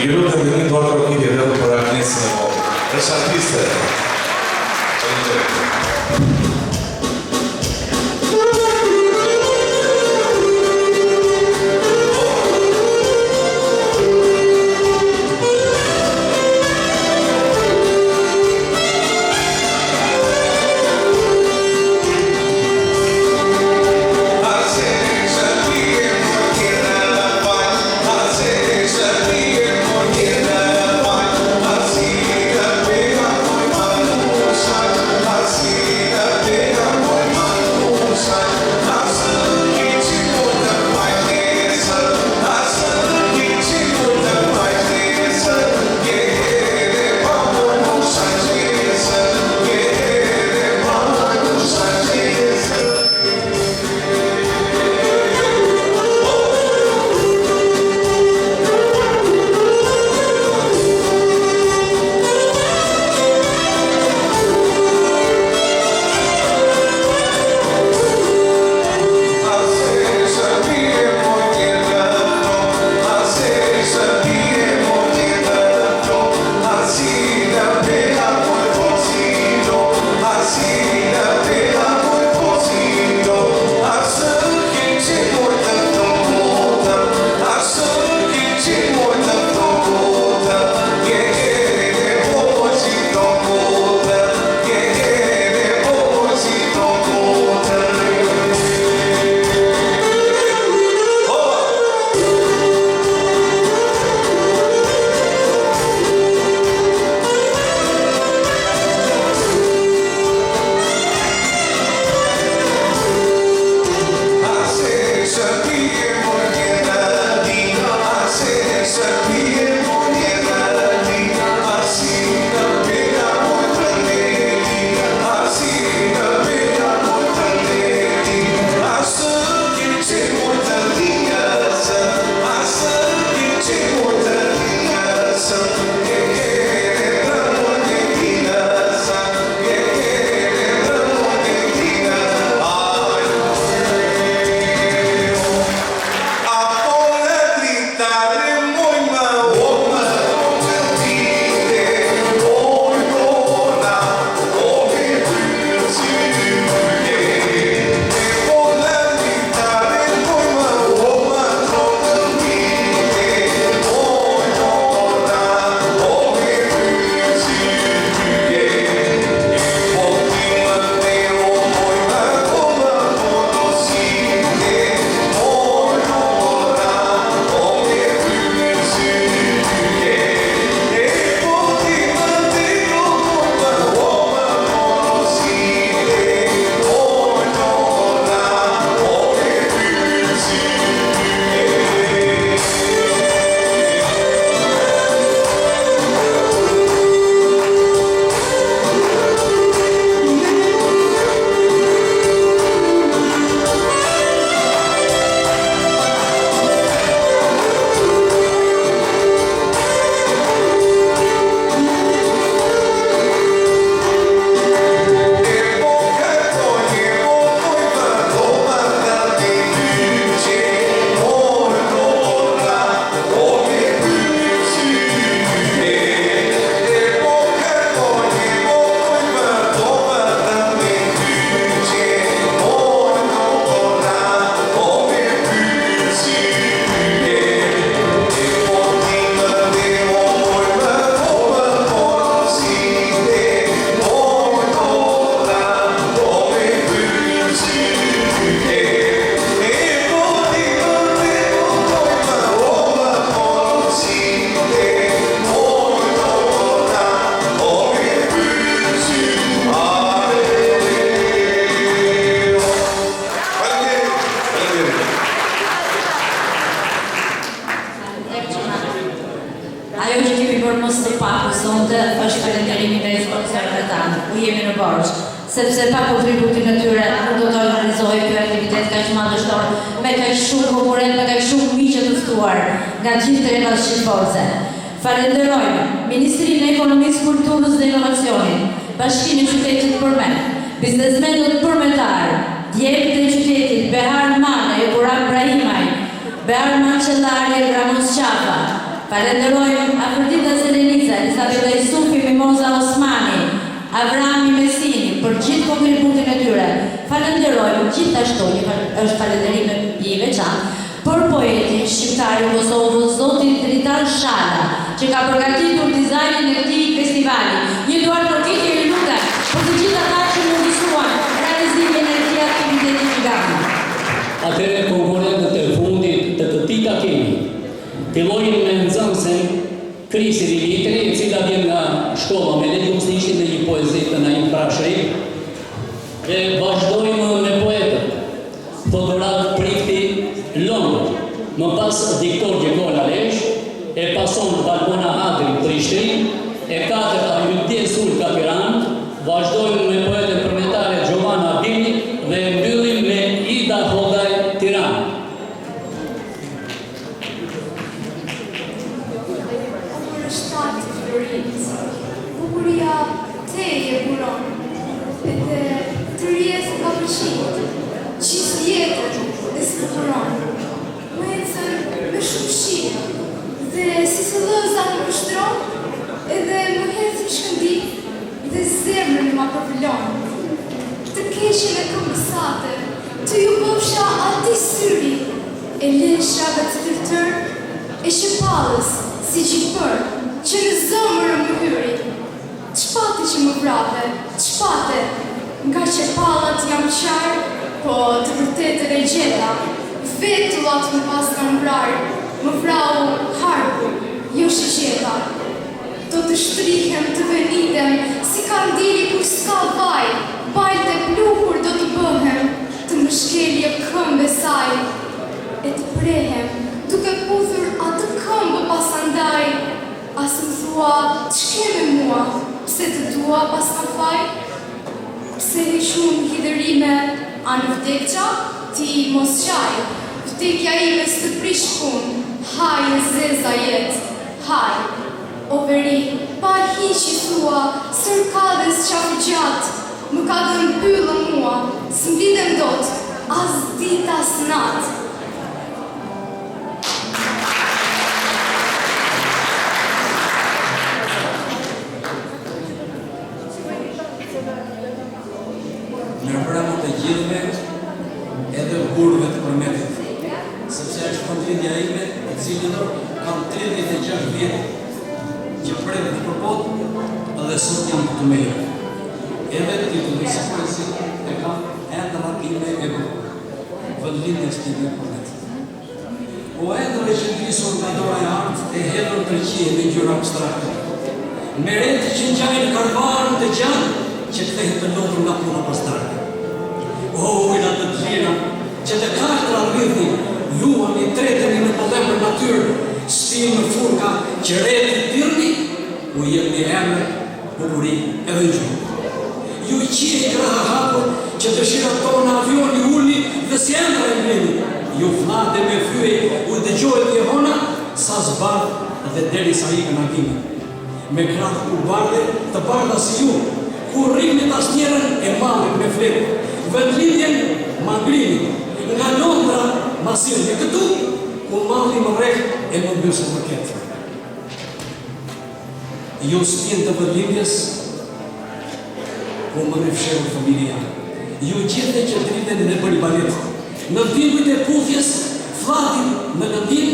I lutem gdybym doar orchidee, vreau că Agnes să mă... Așa artiste. Let's Ajo që kemi bërë mos të pak sonte është falenderimi ndaj sponsorëve tanë, ku jemi në borxh, sepse pa kontributin e tyre nuk do të organizohej ky aktivitet kaq madhështor, me kaq shumë konkurrent, me kaq shumë miqë të ftuar nga gjithë tretat shqiptare. Falenderojmë Ministrinë e Ekonomisë, Kulturës dhe Inovacionit, Bashkinë e Qytetit Përmet, biznesmenët përmetar, djegët e qytetit Behar Mane, Burak Brahimaj, Behar Manqellari, Ramos Qafa. Falenderojmë Afrodita Zeleniza, Elisabeta Isufi, Mimoza Osmani, Avrami Mesini për gjithë kontributin e tyre. Falenderojmë gjithashtu, është falenderim i veçantë, për poetin shqiptar i Kosovës, zotin Dritan Shala, që ka përgatitur dizajnin e këtij festivali. Një duar përgjigje i lutem për të gjithë ata që mundësuan realizimin e këtij aktiviteti gigant. Atëherë konkurrentët e fundit të këtij takimi fillojnë me nxënësen Krisi Rilitri, e cila vjen nga shkolla Meledius, ishte në një poezi të Naim Frashëri, dhe vazhdojmë me poetët Fotorat Prifti Londër, më pas Viktor Gjegola Lesh, e pason Valbona Hadri Prishtin, e katërta Ylbje Sulka Tiranë, vazhdojmë me poetën përmetare Giovanna Bini dhe mbyllim me Ida Hodaj Tiranë. Bukuria teje buron, edhe të rjesë ka përshit, qisë jetën dhe së bukuron. Më ecën me shumë shirë, dhe si së lëza në pështron, edhe më hecën shkëndit, dhe zemrën ma përvillon. Të keshin e këmbësate, të ju bëfsha ati syri, e leshrave të tërtër, e shëpallës si gjipër, që në zëmërë më hyri. Qpate që më vrave, qpate, nga që pallat jam qarë, po të vërtetë dhe gjeta, vetullat më pas në mbrarë, më vrau harku, jo shqeta. Do të shtrihem të venidem, si kandili kur s'ka vaj, bajt e pluhur do të bëhem, të më shkelje këmbë saj, e të prehem, duke puthur atë këmbë pasandaj. Asë më thua, që keme mua, pse të dua pas më faj? Pse e shumë hidërime, anë vdekqa, ti mos qaj. Vdekja ime së të prish pun, haj e zeza jet, haj. O veri, pa hi që thua, sërkades qafë gjatë, më ka dhe në pyllë mua, së mbidem dot, as dit as natë. Mirëmbrëma të gjithëve, edhe burrëve të Përmetit, sepse është këndrinja ime, i cilin kam 36 vjetë që pretë të përbot, edhe sot jam të mejë. Edhe titulli si poezi e kam endra ime e vëndlindjes të një Përmetit. O endra e që ndrisur nga dora e artë, e hedhur tërqie me gjyra abstrakte. Me rete që njajnë karvarën të gjanë, që kthehet të lodhur nga puna pastarke. O, ujna të dhira, që të kashtra rridhi, luan i tretën në pëllem për natyrë, stimë në furka që rejtë të dirni, u jem një emër, bukuri edhe në gjumë. Ju i qie i graha hapur, që të shira tonë avion i ulli dhe si endra e mblini. Ju flate me fyej, u dëgjojt i hona, sa zbardh dhe deri sa i kënakimi. Me krahë u bardhe, të bardha si ju, ku rrimit as njerën e malit me fletë, vëndlindjen mangrimi, nga Londra masirë këtu, ku mali më rek e më bësë më ketë. Jo s'pjen të vëndlindjes, ku më rifshevë familja. Jo gjithë që driten në bëri baletë. Në vdimit e puthjes, flatin në lëndim,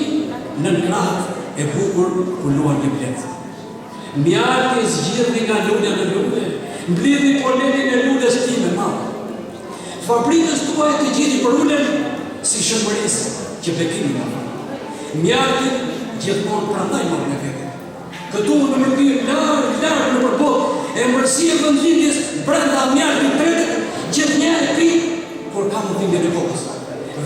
në kratë e bukur ku luan një bletë. Mjartë i zgjirni nga lune në lune, mblidhi polenin e lunes time malë. Fabrikës tua e të gjithi për ulen, si shëmëris që bekimi nga fa. Mjartin gjithmonë prandaj marrë me vete. Këtu në mërbirë larë në përbot, e mërësi e vëndlindjes brenda mjartin tretet, gjithë një e pi, kur ka më dhimbje në kokës.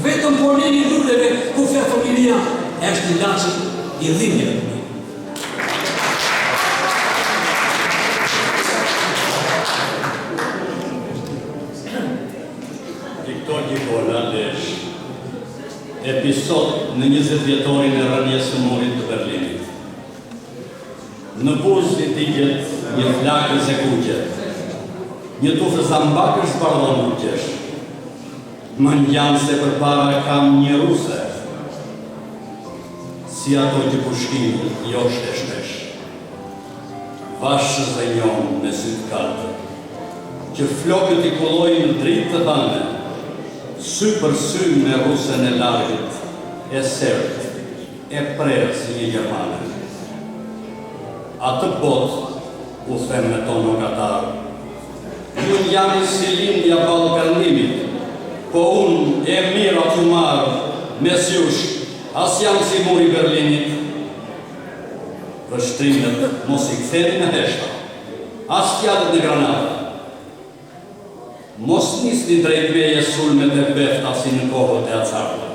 Vetëm poleni luleve ku fe familia, është një lachit i dhimbje në episod në 20 vjetorin e rënjes së murit të Berlinit. Në buzë i digjet një flakës e kuqe, një tufë zambakës bardhon kuqesh, më njënë se për para kam një ruse, si ato që pushkinë jo shteshpesh. Vashës e njonë me sytë kartë, që flokët i kullojnë dritë të bane, sy për sy me rusën e largët, e sërët, e prerë si një Gjermane. Atë botë, u them me tonë gatarë, ju jam i si lindja Ballkanimit, po unë e mira t'ju marë, mes jush, as jam si muri Berlinit. Vështrimet mos i ktheni në heshta, as t'jatët në granata. Mos nisni drejt meje sulmet e befta si në kohët e acartë.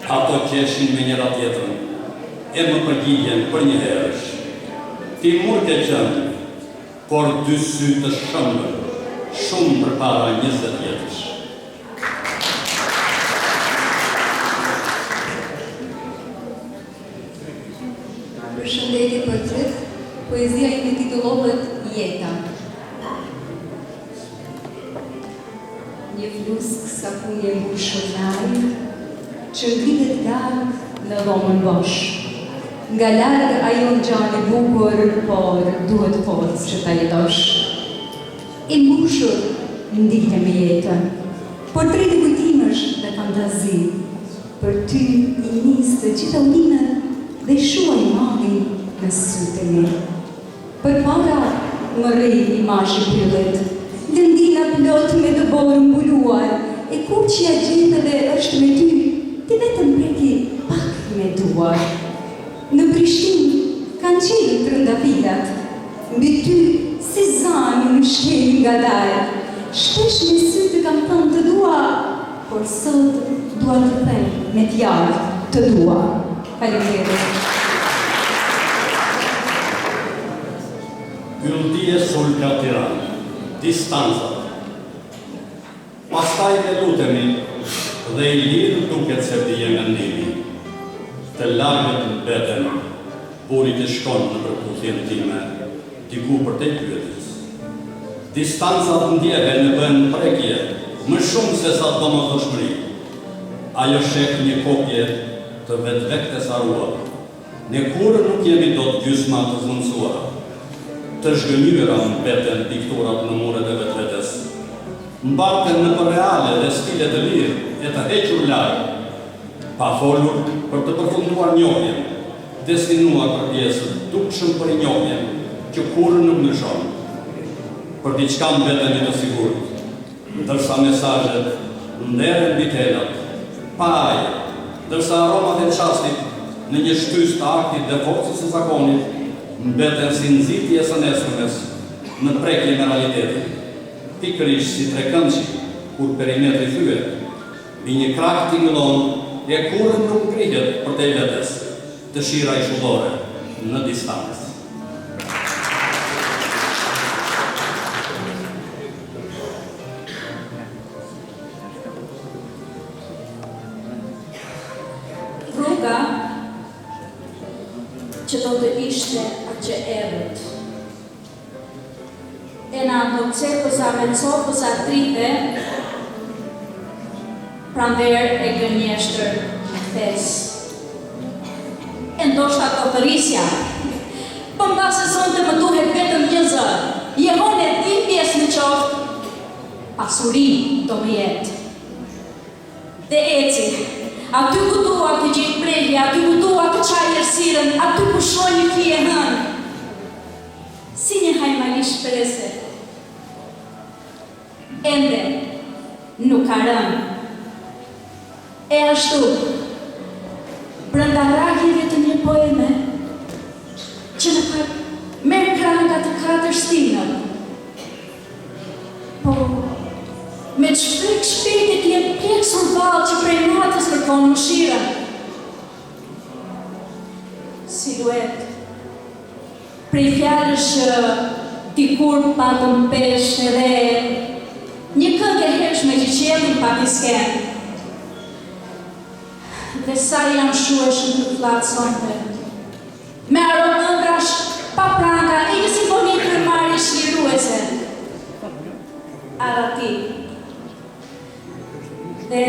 Ato qeshin me njëra tjetërën, e më përgjigjen për një herësh. Ti murë ke qënë, por dy sy të shëmbër, shumë për para 20 vjetësh. Përshëndetje për tret, poezia ime titullohet Jeta. Një flusk sa punje mbushur lajë, që ngritet larg në dhomën bosh. Nga larg ajo ngjan e bukur, por duhet forcë që ta jetosh. I mbushur ndihte me jetën, portreti kujtimesh dhe fantazi. Për ty i nis të gjitha unimet dhe shuaj mali në sytë e mi. Për para më rri imazhi pyllet, lëndina plot me të borë mbuluar, e kur që ja gjithë dhe është me ty, ti vetëm preki pak me duar. Në Prishtinë kanë qenë trëndafilat, mbi ty si zani në shkeli nga dalë. Shpesh me sy të kam thënë të dua, por sot dua të them me t'jarë të dua. Faleminderit. Yllëdije sulka Tiranë, distancat. Pastaj dhe lutemi dhe i lirë duket se dhije nga ndimi. Të largët në beten, burit e shkon në përputhjen time, diku për te pyetës. Distancat ndjeve në bënë prekje, më shumë se sa të domosdoshmëri. Ajo shek një kopje të vetë-vektes aruar. Ne kurë nuk jemi do të gjysma të zmënsuara. Të zhgënyra në beten pikturat në muret e vetë-vetes. Mbarten në për reale dhe stile të lirë e të hequr larë, pa folur për të përfunduar njohjen, destinuar për pjesët, dukshëm për njohjen, që kurë nuk nëshon, për diçka në beten e të sigurët, dërsa mesajet nderen bitelat, pa aje, dërsa aromat e qastit në një shtys të aktit dhe forcës e zakonit, mbeten si nëzitje së nesërmes në prekje me realitetin, pikërisht si trekëndshi, kur perimetri thyet, i një krak tingëllon, e kurën nuk ngrihet për te vetes, dëshira i shullore në distancë. Rruga që do të ishte atë që erët. E në do të cekësa me copësa trite, pranver e gënjeshtër në thes. E ndoshta kopërisja, për mba se sonte më duhet vetëm një zë, jehon e ti pjesë në qoftë, pasurin do më jetë. Dhe eci, aty ku dua të gjithë prejhja, aty ku dua të qaj ersiren, aty ku shoj një fije hënë. Si një hajmalish prese. Ende, nuk ka rënë. E ashtu, brënda ragjeve të një poeme, që në pak merë kranga të 4 stinën. Po, me që frek shpetit jetë pjeksur valë që prej natës kërkon mëshira. Siluet, prej fjallësh dikur patëm pesh edhe një këngë e hershme që qelin pak i skenë. dhe sa jam shueshëm të flatë sonte. Me aromë ëndrash pa pranga, i një simfoni për marrë shliruese. Arati. Dhe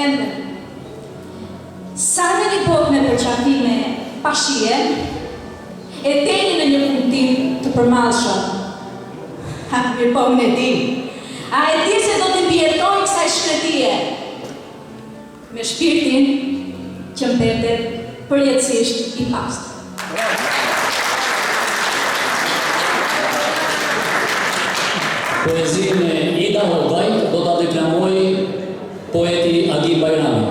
ende, sa në një botë me përqafime pashie, e teni në një puntim të përmallshëm. Ha, mirë po më di. A e di se do të mbjetoj kësaj shkretije me shpirtin që mbetet përjetësisht i pastër. Poezinë e Ida Hollbajt do ta deklamoj poeti Adi Bajrami.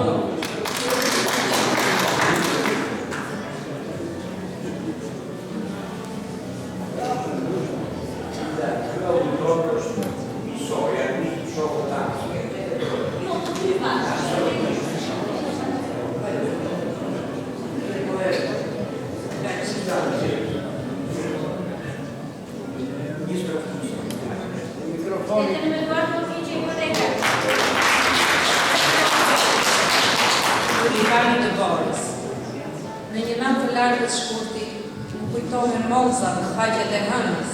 Në një natë të largët shkurti, më kujtohen molza në faqet e hënës.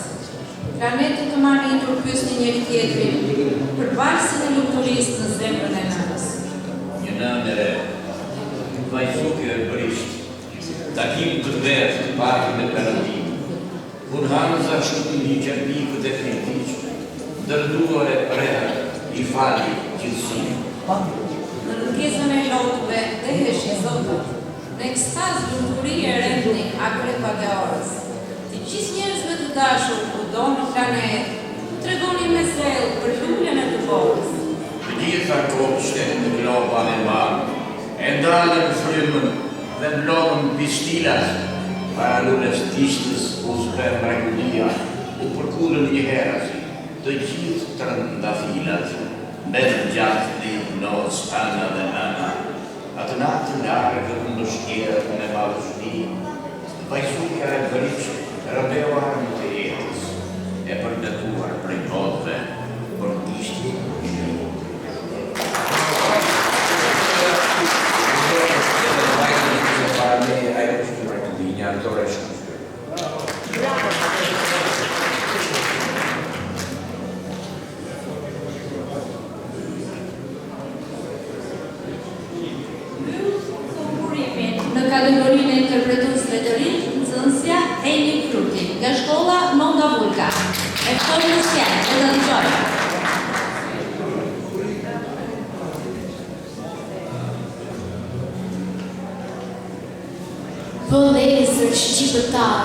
Planetet të marritur pyesnin njëri tjetrin për valsin e lumturisë në zemrën e nënës. Një nënë e re, vajzukë e brisht, takim të vetë të partë me perëndim. Kur Hanza shkuti një qerbikët e kritiq, dërduar e prerë, i fali gjithësim. Në rëngezën e lotëve dhe heshi zotët, në ekstaz lumturi e rendni akrepat e orës. Të gjithë njerëzve të dashur kudo në planet, tregoni me zell për lulljen e të borës. Të gjitha kopshtet në globa me marë, e ndalën frymën dhe mblodhën pistilat, para lullës tishtës u zber mrekullia, u përkullën një herasi, të gjithë të rëndafilat, me të gjatë dhe nos, ana dhe ana, atë natë largë në shkjerët me madhështi, vajzukja e vërishë, rëbeu armë të jetës, e përdetuar prej botëve, për ishtë një. Në kategorinë e interpretuesve të rinj, nxënësja Eni Kruti, nga shkolla Nonda Vulka. E ftoj në skenë, e të dëgjojmë. Vëllezër shqiptar,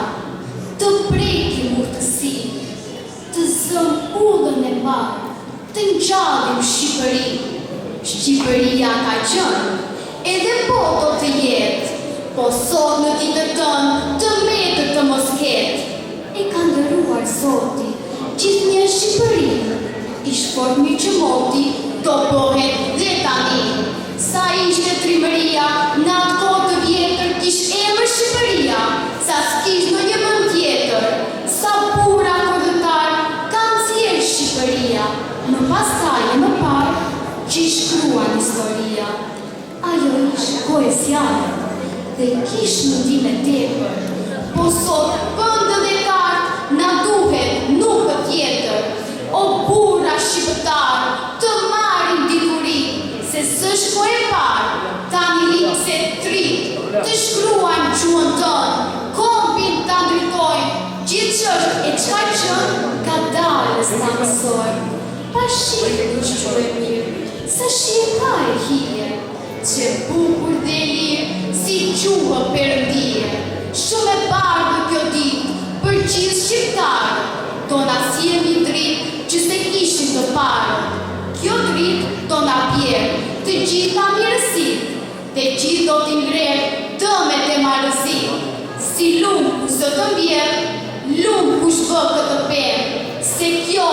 të prekim urtësi, të zëm ullën e parë, të ngjallim Shqipëri. Shqipëria ka qenë, edhe po do të jetë, po sot në ditën tënë të metët të mos ketë. E ka ndëruar Zoti, gjithë një Shqipëri, ish fort mirë që moti, do bëhet dhe tani. Sa ishte trimëria, në atë kohë të vjetër kish emër Shqipëria, sa s'kish në një vend tjetër, sa bura kurdëtar kanë thjerë Shqipëria, më pastaj e më parë që i shkruan historia. Ajo ishte koheziale dhe kish mundime tepër, po sot vëndë dhe kartë na duhet nuk të tjetër. O burra shqiptar, të marrin dituri, se s'është ko e parë, tani linë se tri, të shkruajnë gjuhën tënë, kompin të ndrytojnë, gjithë qështë e qka qënë, ka dalës të mësojnë. Pa shqipë të qëqoj mirë, sa shqipë ka e hije, që bukur dhe lirë, si gjuhë përëndije. Shumë e bardhë kjo ditë, për gjithë shqiptarë, do na sjellë një dritë që se kishim të parë. Kjo dritë do na bjerë të gjitha mirësitë, dhe gjithë do t'i ngrenë dëmet e marrësitë. Si lumë ku së të mbjerë, lumë ku shvë këtë penë, se kjo